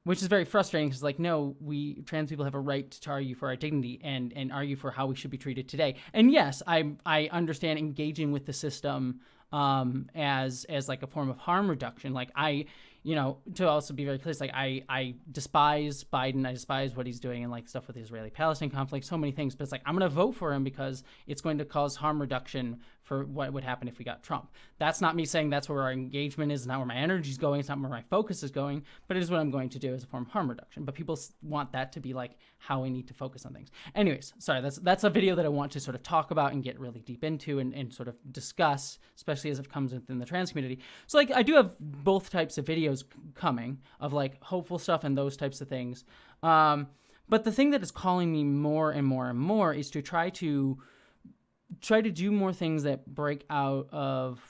which is very frustrating because, like, no, we trans people have a right to argue for our dignity and argue for how we should be treated today. And yes, I understand engaging with the system as like a form of harm reduction. Like to also be very clear, it's like I despise Biden, I despise what he's doing and like stuff with the Israeli-Palestine conflict, so many things, but it's like I'm going to vote for him because it's going to cause harm reduction for what would happen if we got Trump. That's not me saying that's where our engagement is, not where my energy is going, it's not where my focus is going, but it is what I'm going to do as a form of harm reduction. But people want that to be like how we need to focus on things. Anyways, sorry, that's a video that I want to sort of talk about and get really deep into and sort of discuss, especially as it comes within the trans community. So like I do have both types of videos coming of like hopeful stuff and those types of things. But the thing that is calling me more and more and more is to try to do more things that break out of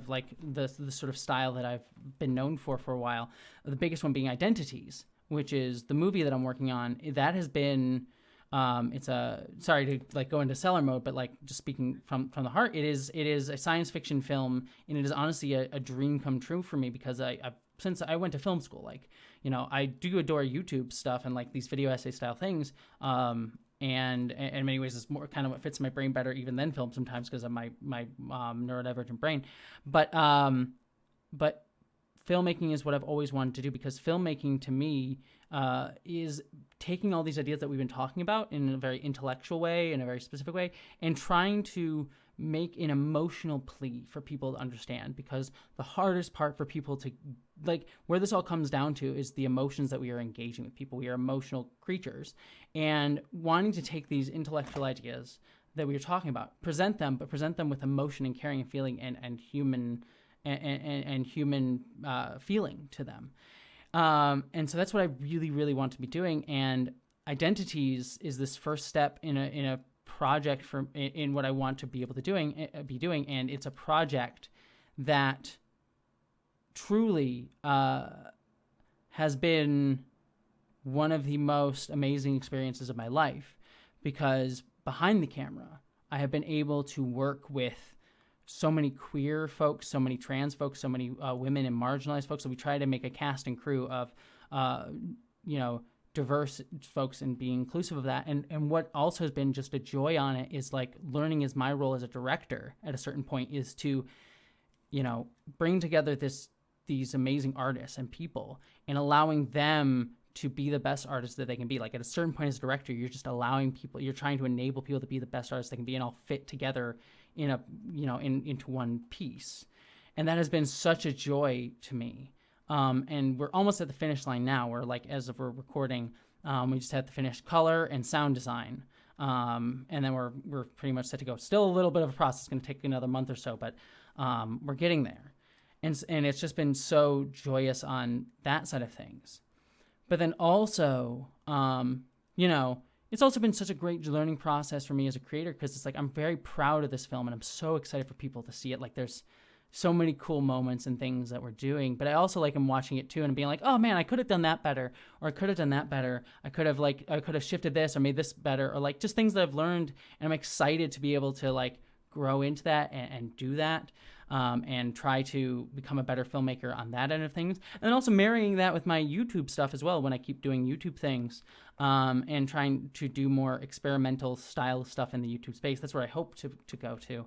like the sort of style that I've been known for a while. The biggest one being Identiteaze, which is the movie that I'm working on. That has been sorry to like go into seller mode, but like just speaking from the heart, it is a science fiction film, and it is honestly a dream come true for me because since I went to film school, like, you know, I do adore YouTube stuff and like these video essay style things. And in many ways, it's more kind of what fits my brain better even than film sometimes because of my neurodivergent brain. But filmmaking is what I've always wanted to do, because filmmaking to me is taking all these ideas that we've been talking about in a very intellectual way, in a very specific way, and trying to make an emotional plea for people to understand, because the hardest part for people to, like, where this all comes down to is the emotions that we are engaging with people. We are emotional creatures, and wanting to take these intellectual ideas that we are talking about, present them with emotion and caring and feeling and human feeling to them. And so that's what I really, really want to be doing. And Identiteaze is this first step in a project in what I want to be able to be doing. And it's a project that truly has been one of the most amazing experiences of my life, because behind the camera, I have been able to work with so many queer folks, so many trans folks, so many women and marginalized folks. So we try to make a cast and crew of, diverse folks and being inclusive of that. And what also has been just a joy on it is like learning as my role as a director at a certain point is to, bring together these amazing artists and people and allowing them to be the best artists that they can be. Like at a certain point as a director, you're just allowing people, you're trying to enable people to be the best artists they can be and all fit together into one piece. And that has been such a joy to me. And we're almost at the finish line now. We're like, as of we're recording, we just had to finish color and sound design. And then we're pretty much set to go. Still a little bit of a process. It's going to take another month or so, but we're getting there. And it's just been so joyous on that side of things. But then also, it's also been such a great learning process for me as a creator, because it's like I'm very proud of this film and I'm so excited for people to see it. Like there's so many cool moments and things that we're doing, but I also like I'm watching it too and being like, oh man, I could have done that better, or I could have done that better. I could have shifted this or made this better, or like just things that I've learned, and I'm excited to be able to like grow into that and do that. And try to become a better filmmaker on that end of things. And then also marrying that with my YouTube stuff as well, when I keep doing YouTube things, and trying to do more experimental style stuff in the YouTube space. That's where I hope to go to.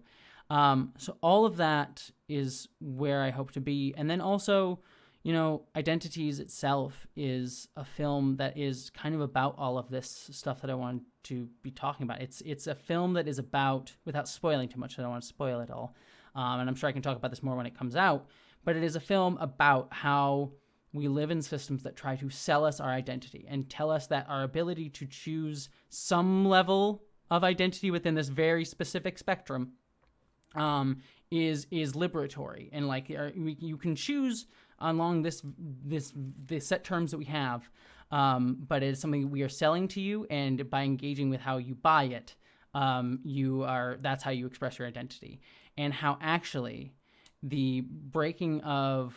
So all of that is where I hope to be. And then also, Identiteaze itself is a film that is kind of about all of this stuff that I want to be talking about. It's a film that is about, without spoiling too much, I don't want to spoil it all. And I'm sure I can talk about this more when it comes out, but it is a film about how we live in systems that try to sell us our identity and tell us that our ability to choose some level of identity within this very specific spectrum is liberatory. And like you can choose along this set terms that we have, but it is something we are selling to you, and by engaging with how you buy it, that's how you express your identity. And how actually the breaking of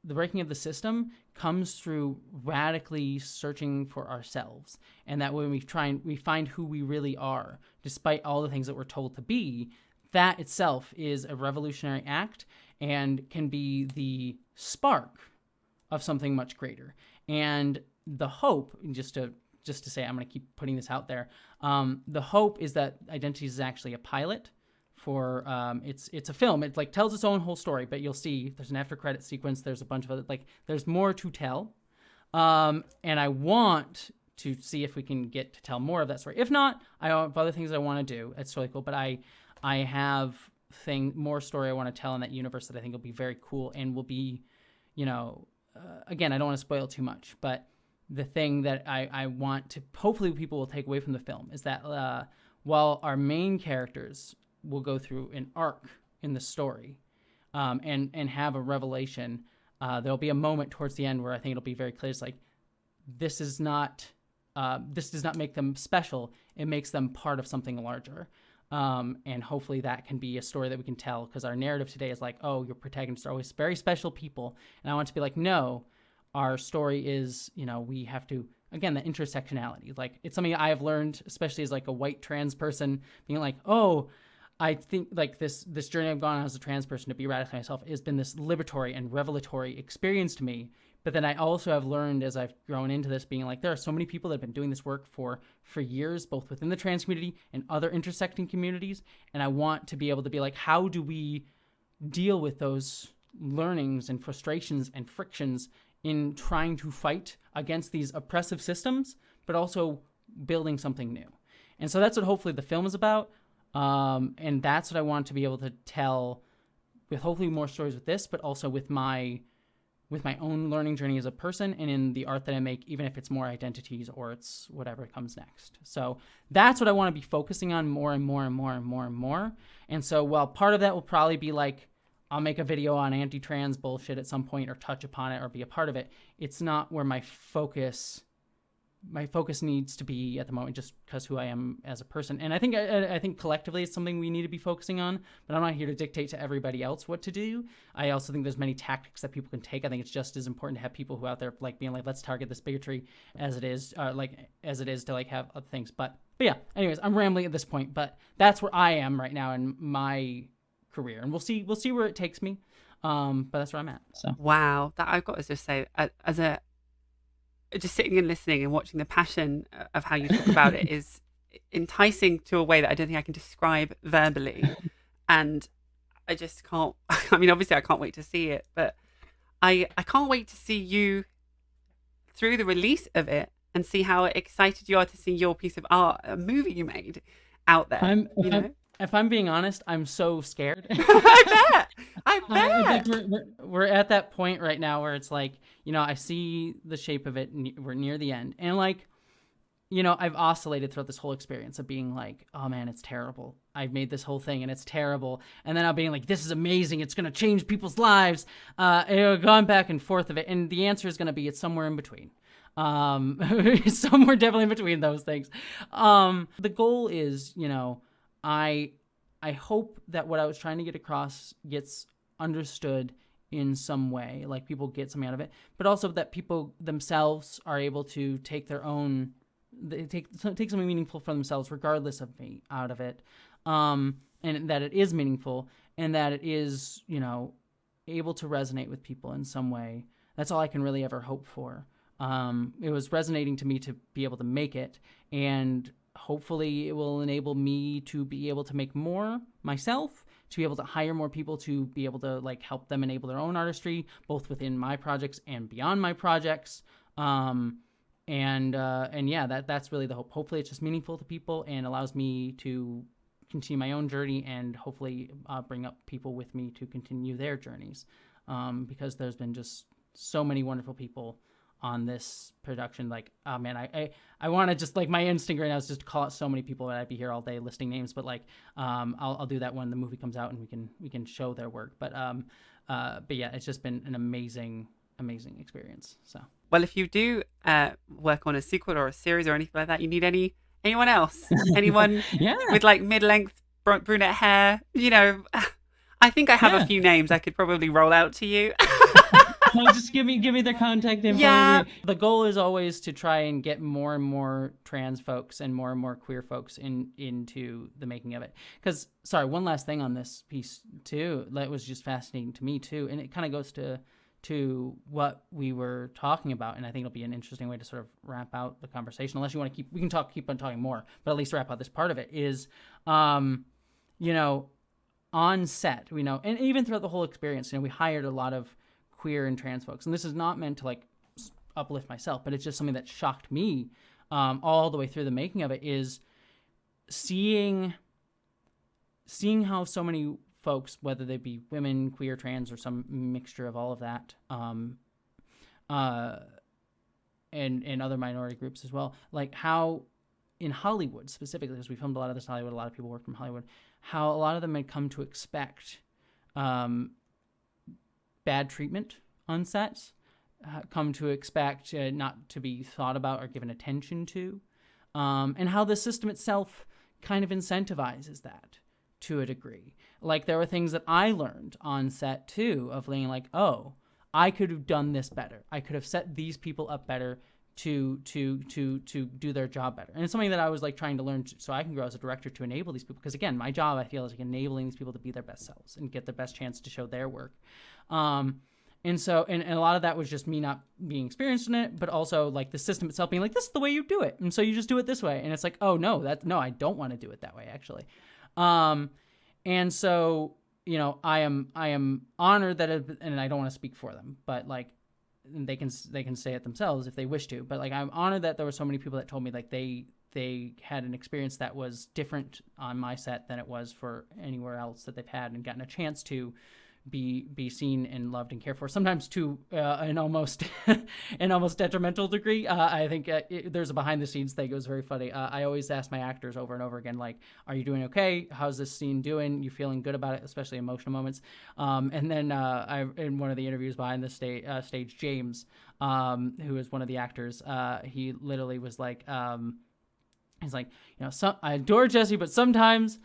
the system comes through radically searching for ourselves. And that when we find who we really are, despite all the things that we're told to be, that itself is a revolutionary act and can be the spark of something much greater. And the hope, just to say, I'm going to keep putting this out there, the hope is that Identiteaze is actually a pilot for it's a film. It like tells its own whole story, but you'll see there's an after credit sequence. There's a bunch of other, there's more to tell, and I want to see if we can get to tell more of that story. If not, I have other things I want to do. It's totally cool. But I have more story I want to tell in that universe that I think will be very cool and will be, again, I don't want to spoil too much, but the thing that I want to, hopefully people will take away from the film is that while our main characters will go through an arc in the story and have a revelation, there'll be a moment towards the end where I think it'll be very clear. It's like, this does not make them special. It makes them part of something larger. And hopefully that can be a story that we can tell, because our narrative today is like, oh, your protagonists are always very special people. And I want to be like, no, our story is, we have to, again, the intersectionality. Like, it's something I have learned, especially as like a white trans person, being like, oh, I think like this journey I've gone on as a trans person to be radical myself has been this liberatory and revelatory experience to me. But then I also have learned as I've grown into this, being like, there are so many people that have been doing this work for years, both within the trans community and other intersecting communities. And I want to be able to be like, how do we deal with those learnings and frustrations and frictions in trying to fight against these oppressive systems, but also building something new? And so that's what hopefully the film is about. And that's what I want to be able to tell with hopefully more stories with this, but also with my own learning journey as a person and in the art that I make, even if it's more Identiteaze or it's whatever comes next. So that's what I want to be focusing on more and more and more and more and more. And so while part of that will probably be like, I'll make a video on anti-trans bullshit at some point or touch upon it or be a part of it, it's not where my focus needs to be at the moment, just because who I am as a person. And I think collectively it's something we need to be focusing on, but I'm not here to dictate to everybody else what to do. I also think there's many tactics that people can take. I think it's just as important to have people who out there like being like, let's target this bigotry as it is to like have other things. But yeah, anyways, I'm rambling at this point, but that's where I am right now in my career, and we'll see where it takes me. But that's where I'm at. So wow, that I've got to just say, just sitting and listening and watching the passion of how you talk about it is enticing to a way that I don't think I can describe verbally. And I just can't, I mean, obviously I can't wait to see it, but I can't wait to see you through the release of it and see how excited you are to see your piece of art, a movie you made out there. If I'm being honest, I'm so scared. I bet. We're at that point right now where it's like, I see the shape of it and we're near the end. And like, I've oscillated throughout this whole experience of being like, oh man, it's terrible. I've made this whole thing and it's terrible. And then I'm being like, this is amazing. It's going to change people's lives. And I've gone back and forth of it. And the answer is going to be, it's somewhere in between. Somewhere definitely in between those things. The goal is, I hope that what I was trying to get across gets understood in some way, like people get something out of it, but also that people themselves are able to take something meaningful for themselves, regardless of me, out of it, and that it is meaningful and that it is, able to resonate with people in some way. That's all I can really ever hope for. It was resonating to me to be able to make it, and hopefully it will enable me to be able to make more myself, to be able to hire more people, to be able to like help them enable their own artistry, both within my projects and beyond my projects. And yeah, that's really the hope. Hopefully it's just meaningful to people and allows me to continue my own journey and hopefully bring up people with me to continue their journeys. Because there's been just so many wonderful people on this production. Like, oh man, I want to just, like, my instinct right now is just to call out so many people that I'd be here all day listing names, but like, I'll do that when the movie comes out and we can show their work. But yeah, it's just been an amazing experience. So, well, if you do work on a sequel or a series or anything like that, you need anyone else, anyone with like mid-length brunette hair, I think I have a few names I could probably roll out to you. Well, just give me their contact info. Yeah. The goal is always to try and get more and more trans folks and more queer folks into the making of it. Because, sorry, one last thing on this piece too that was just fascinating to me too, and it kind of goes to what we were talking about, and I think it'll be an interesting way to sort of wrap out the conversation. Unless you want to we can keep on talking more, but at least wrap out this part of it is, on set, and even throughout the whole experience, we hired a lot of queer and trans folks, and this is not meant to like uplift myself, but it's just something that shocked me all the way through the making of it, is seeing how so many folks, whether they be women, queer, trans, or some mixture of all of that, and other minority groups as well, like how in Hollywood specifically, because we filmed a lot of this in Hollywood, a lot of people work from Hollywood, how a lot of them had come to expect bad treatment on sets, come to expect not to be thought about or given attention to, and how the system itself kind of incentivizes that to a degree. Like, there were things that I learned on set too, of being like, oh, I could have done this better. I could have set these people up better to do their job better. And it's something that I was like trying to learn so I can grow as a director to enable these people. Because again, my job, I feel, is like enabling these people to be their best selves and get the best chance to show their work. And so, and a lot of that was just me not being experienced in it, but also like the system itself being like, this is the way you do it. And so you just do it this way. And it's like, oh no, I don't want to do it that way, actually. And so, you know, I am honored that, and I don't want to speak for them, but like, they can say it themselves if they wish to, but like, I'm honored that there were so many people that told me like they had an experience that was different on my set than it was for anywhere else that they've had, and gotten a chance to be seen and loved and cared for, sometimes to an almost detrimental degree. I think there's a behind the scenes thing. It was very funny. I always ask my actors over and over again, like, are you doing okay? How's this scene doing? You feeling good about it, especially emotional moments? And then in one of the interviews behind the stage, James, who is one of the actors, he literally was like, he's like, you know, I adore Jessie, but sometimes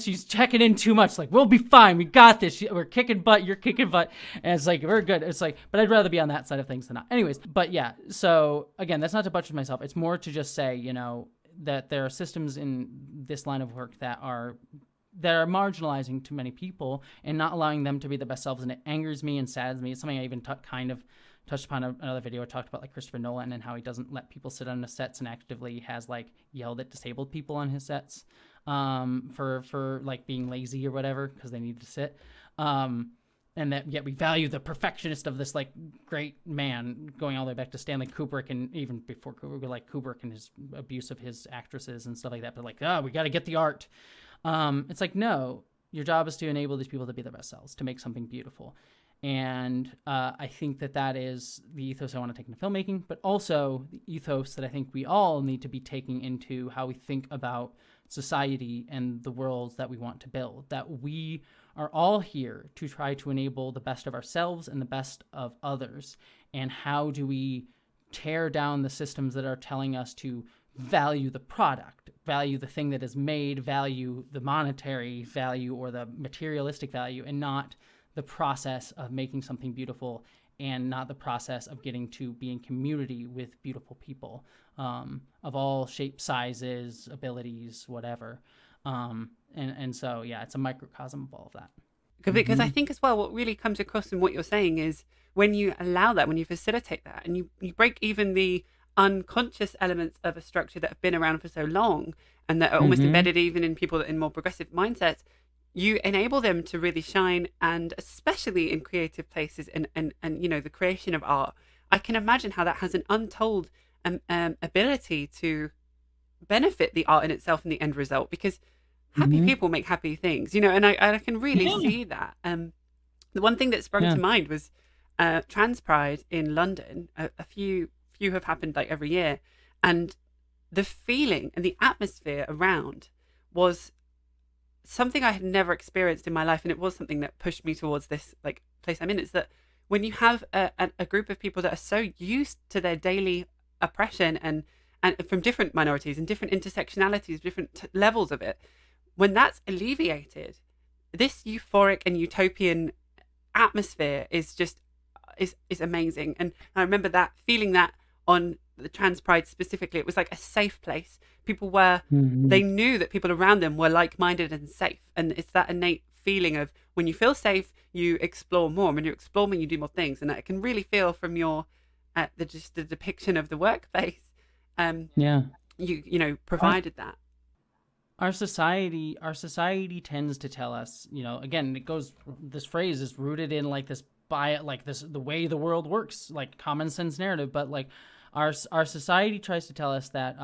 she's checking in too much. Like, we'll be fine. We got this. We're kicking butt. You're kicking butt. And it's like, we're good. It's like, but I'd rather be on that side of things than not. Anyways, but yeah. So again, that's not to buttress myself. It's more to just say, you know, that there are systems in this line of work that are marginalizing too many people and not allowing them to be the best selves. And it angers me and saddens me. It's something I even kind of touched upon another video. I talked about like Christopher Nolan and how he doesn't let people sit on his sets, and actively has like yelled at disabled people on his sets for like being lazy or whatever because they need to sit. And that yet we value the perfectionist of this like great man, going all the way back to Stanley Kubrick, and even before Kubrick, like Kubrick and his abuse of his actresses and stuff like that. But like, we got to get the art. It's like, no, your job is to enable these people to be their best selves, to make something beautiful. And I think that is the ethos I want to take into filmmaking, but also the ethos that I think we all need to be taking into how we think about society and the worlds that we want to build, that we are all here to try to enable the best of ourselves and the best of others. And how do we tear down the systems that are telling us to value the product, value the thing that is made, value the monetary value or the materialistic value, and not the process of making something beautiful, and not the process of getting to be in community with beautiful people of all shapes, sizes, abilities, whatever. And so, yeah, it's a microcosm of all of that. Because I think as well, what really comes across in what you're saying is when you allow that, when you facilitate that, and you break even the unconscious elements of a structure that have been around for so long and that are almost embedded even in people in more progressive mindsets, you enable them to really shine, and especially in creative places and you know, the creation of art. I can imagine how that has an untold ability to benefit the art in itself and the end result, because happy people make happy things, you know, and I can really see that. The one thing that sprung to mind was Trans Pride in London. A few have happened like every year, and the feeling and the atmosphere around was something I had never experienced in my life, and it was something that pushed me towards this like place I'm in. It's that when you have a group of people that are so used to their daily oppression and from different minorities and different intersectionalities, different levels of it, when that's alleviated, this euphoric and utopian atmosphere is just is amazing. And I remember that feeling that on the Trans Pride specifically. It was like a safe place. People were, they knew that people around them were like-minded and safe. And it's that innate feeling of when you feel safe, you explore more. When you explore more, you do more things. And I can really feel from your, the depiction of the workplace. You know, provided that. Our society tends to tell us, you know, again, this phrase is rooted in like this the way the world works, like common sense narrative, but like our society tries to tell us that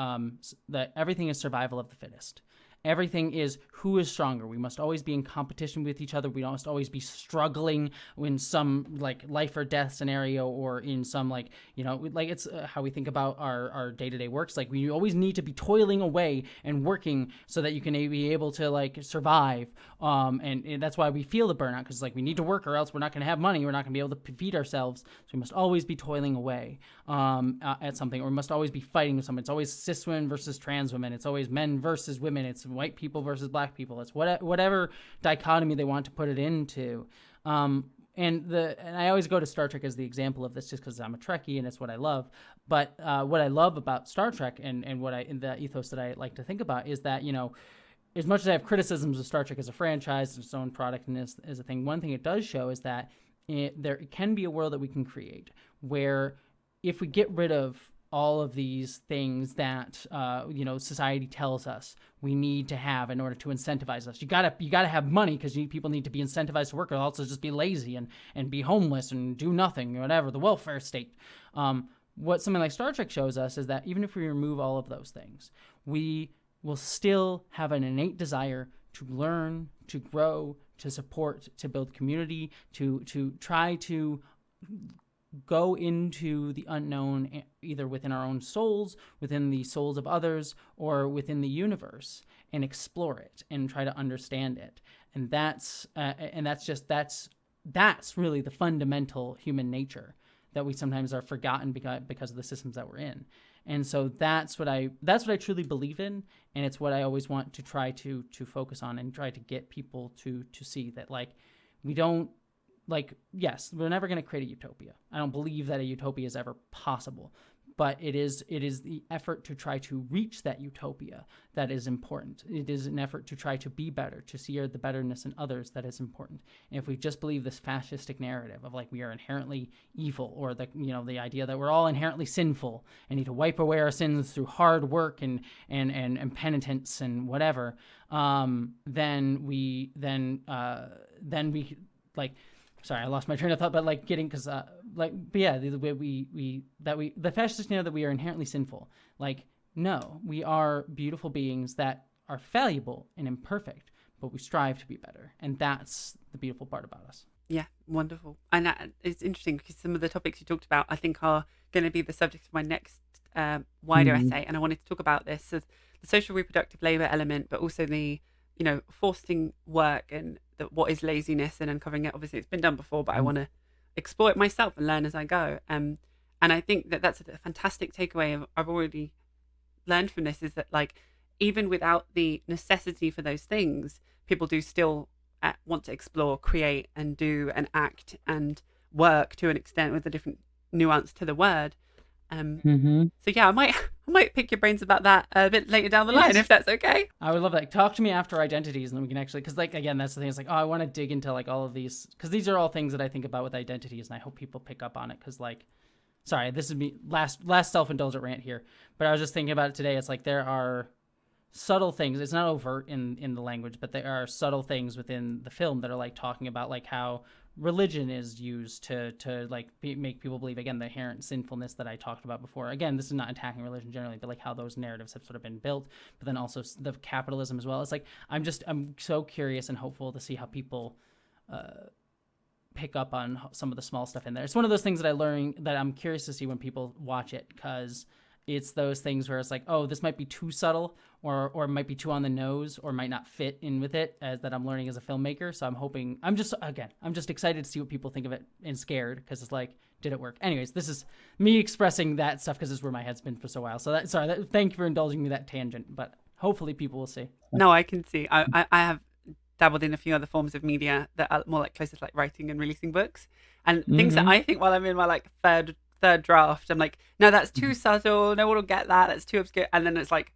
that everything is survival of the fittest. Everything is who is stronger. We must always be in competition with each other. We must always be struggling in some like life or death scenario, or in some like, you know, like it's how we think about our day-to-day works. Like we always need to be toiling away and working so that you can be able to like survive. And that's why we feel the burnout, because like we need to work or else we're not going to have money. We're not going to be able to feed ourselves. So we must always be toiling away at something, or we must always be fighting with someone. It's always cis women versus trans women. It's always men versus women. It's white people versus black people. It's whatever dichotomy they want to put it into. And I always go to Star Trek as the example of this, just because I'm a Trekkie and it's what I love. But what I love about Star Trek and the ethos that I like to think about is that, you know, as much as I have criticisms of Star Trek as a franchise, its own product, and as a thing, one thing it does show is that there can be a world that we can create where, if we get rid of all of these things that you know, society tells us we need to have in order to incentivize us. You gotta have money, because people need to be incentivized to work, or else just be lazy and be homeless and do nothing, or whatever, the welfare state. What something like Star Trek shows us is that even if we remove all of those things, we will still have an innate desire to learn, to grow, to support, to build community, to try to go into the unknown, either within our own souls, within the souls of others, or within the universe, and explore it and try to understand it. And that's really the fundamental human nature that we sometimes are forgotten because of the systems that we're in. And so that's what I truly believe in, and it's what I always want to try to focus on and try to get people to see that, like, we don't, like, yes, we're never going to create a utopia. I don't believe that a utopia is ever possible, but it is the effort to try to reach that utopia that is important. It is an effort to try to be better, to see the betterness in others that is important. And if we just believe this fascistic narrative of like we are inherently evil, or the, you know, the idea that we're all inherently sinful and need to wipe away our sins through hard work and penitence and whatever, then we like. Sorry, I lost my train of thought, but like getting, because but yeah, the way the fascists know that we are inherently sinful. Like, no, we are beautiful beings that are fallible and imperfect, but we strive to be better, and that's the beautiful part about us. Yeah, wonderful. And it's interesting because some of the topics you talked about, I think, are going to be the subject of my next wider essay, and I wanted to talk about this, so the social reproductive labour element, but also the, you know, forcing work and what is laziness and uncovering it. Obviously, it's been done before, but I want to explore it myself and learn as I go. And I think that that's a fantastic takeaway I've already learned from this, is that, like, even without the necessity for those things, people do still want to explore, create, and do and act and work to an extent with a different nuance to the word. So yeah, I might pick your brains about that a bit later down the line, if that's okay. I would love that. Talk to me after Identiteaze, and then we can actually, because like, again, that's the thing. It's like, oh, I want to dig into like all of these, because these are all things that I think about with Identiteaze, and I hope people pick up on it. Because like, sorry, this is me last self-indulgent rant here, but I was just thinking about it today. It's like there are subtle things. It's not overt in the language, but there are subtle things within the film that are like talking about like how religion is used to like make people believe, again, the inherent sinfulness that I talked about before. Again, this is not attacking religion generally, but like how those narratives have sort of been built, but then also the capitalism as well. It's like I'm so curious and hopeful to see how people pick up on some of the small stuff in there. It's one of those things that I'm curious to see when people watch it, because it's those things where it's like, oh, this might be too subtle, or it might be too on the nose, or might not fit in with it, as that I'm learning as a filmmaker. So I'm just excited to see what people think of it, and scared, because it's like, did it work? Anyways, this is me expressing that stuff because this is where my head's been for so while. So thank you for indulging me that tangent, but hopefully people will see. No, I can see. I have dabbled in a few other forms of media that are more like closer to like writing and releasing books, and things that I think while I'm in my like third draft, I'm like, no, that's too subtle, no one will get that, that's too obscure, and then it's like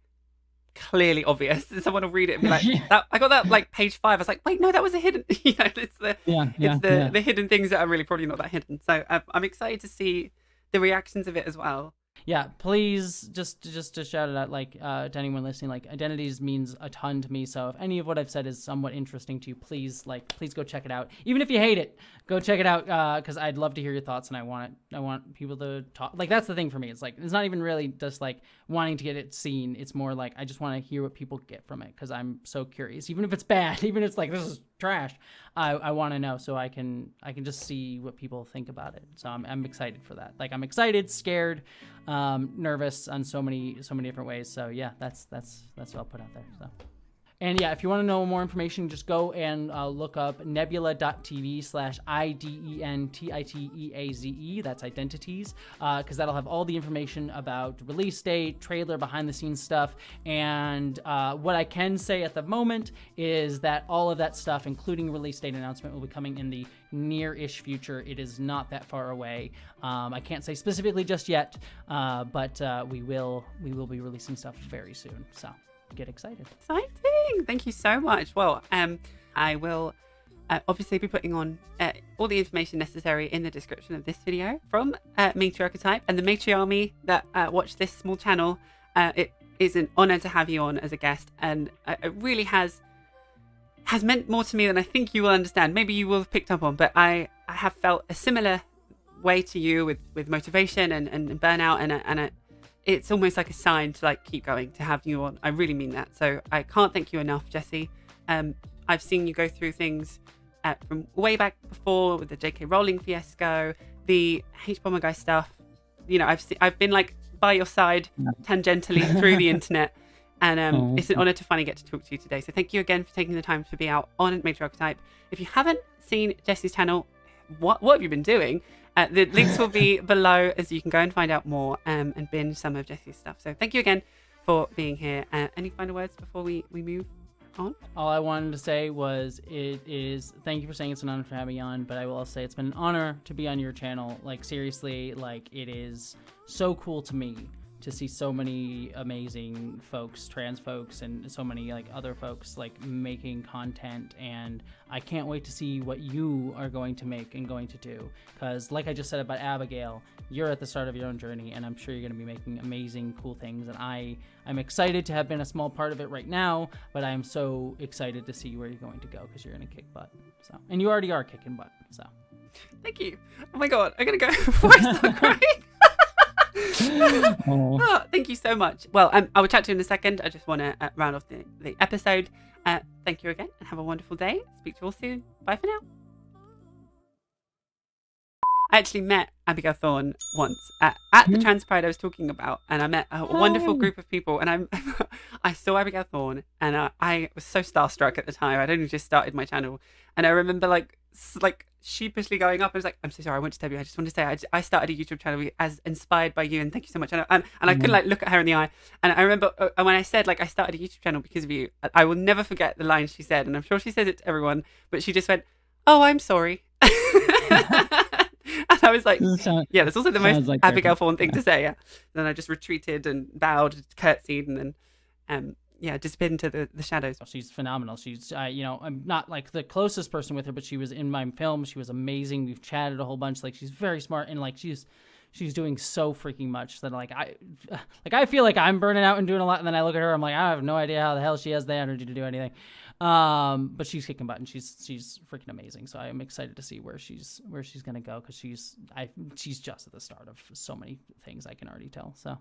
clearly obvious, and someone will read it and be like, I got that like page 5, I was like, wait, no, that was a hidden it's the hidden things that are really probably not that hidden. So I'm excited to see the reactions of it as well. Yeah, please just to shout it out, like, to anyone listening, like, Identiteaze means a ton to me. So if any of what I've said is somewhat interesting to you, please go check it out. Even if you hate it, go check it out, because I'd love to hear your thoughts, and I want people to talk. Like, that's the thing for me. It's like, it's not even really just like wanting to get it seen. It's more like I just want to hear what people get from it, because I'm so curious. Even if it's bad, even if it's like, this is trash, I want to know, so I can just see what people think about it. So I'm excited for that. Like, I'm excited, scared, nervous on so many different ways. So yeah, that's what I'll put out there. So. And yeah, if you want to know more information, just go and look up nebula.tv/IDENTITEAZE. That's Identiteaze, because that'll have all the information about release date, trailer, behind the scenes stuff. And what I can say at the moment is that all of that stuff, including release date announcement, will be coming in the near-ish future. It is not that far away. I can't say specifically just yet, but we will be releasing stuff very soon. So. Get excited. Exciting. Thank you so much. Well, I will obviously be putting on all the information necessary in the description of this video from MATRIARCHETYPE and the Matriarmy that watch this small channel. It is an honor to have you on as a guest, and it really has meant more to me than I think you will understand. Maybe you will have picked up on, but I have felt a similar way to you with motivation and burnout, and it's almost like a sign to like keep going, to have you on. I really mean that. So I can't thank you enough, Jessie. I've seen you go through things from way back before with the J.K. Rowling fiasco, the H-Bomber guy stuff. You know, I've been like by your side tangentially through the internet, and it's an honor to finally get to talk to you today. So thank you again for taking the time to be out on MATRIARCHETYPE. If you haven't seen Jessie's channel, what have you been doing? The links will be below, as you can go and find out more and binge some of Jessie's stuff. So thank you again for being here. Any final words before we move on? All I wanted to say was thank you for saying it's an honor to have me on, but I will also say it's been an honor to be on your channel. Like, seriously, like, it is so cool to me to see so many amazing folks, trans folks, and so many like other folks like making content, and I can't wait to see what you are going to make and going to do, because like I just said about Abigail, you're at the start of your own journey, and I'm sure you're going to be making amazing, cool things, and I'm excited to have been a small part of it right now, but I'm so excited to see where you're going to go, because you're going to kick butt. So, and you already are kicking butt. So thank you. Oh my god, I'm gonna go before I start crying. Oh, thank you so much. Well, I will chat to you in a second. I just want to round off the episode. Thank you again, and have a wonderful day. Speak to you all soon. Bye for now. I actually met Abigail Thorne once at the trans pride I was talking about, and I met a wonderful group of people, and I saw Abigail Thorne, and I was so starstruck at the time. I'd only just started my channel, and I remember like sheepishly going up. I was like, I'm so sorry, I want to tell you, I just want to say I started a YouTube channel as inspired by you, and thank you so much. And I couldn't like look at her in the eye, and I remember when I said like I started a YouTube channel because of you, I will never forget the line she said, and I'm sure she says it to everyone, but she just went, "Oh, I'm sorry." And I was like, yeah, that's also the most like Abigail Thorne thing to say. Yeah. Then I just retreated and bowed, curtsied, and then disappeared into the shadows. She's phenomenal. She's, I'm not like the closest person with her, but she was in my film. She was amazing. We've chatted a whole bunch. Like, she's very smart, and like she's doing so freaking much that I feel like I'm burning out and doing a lot, and then I look at her, I'm like, I have no idea how the hell she has the energy to do anything. But she's kicking butt, and she's freaking amazing. So I'm excited to see where she's gonna go, because she's just at the start of so many things, I can already tell. So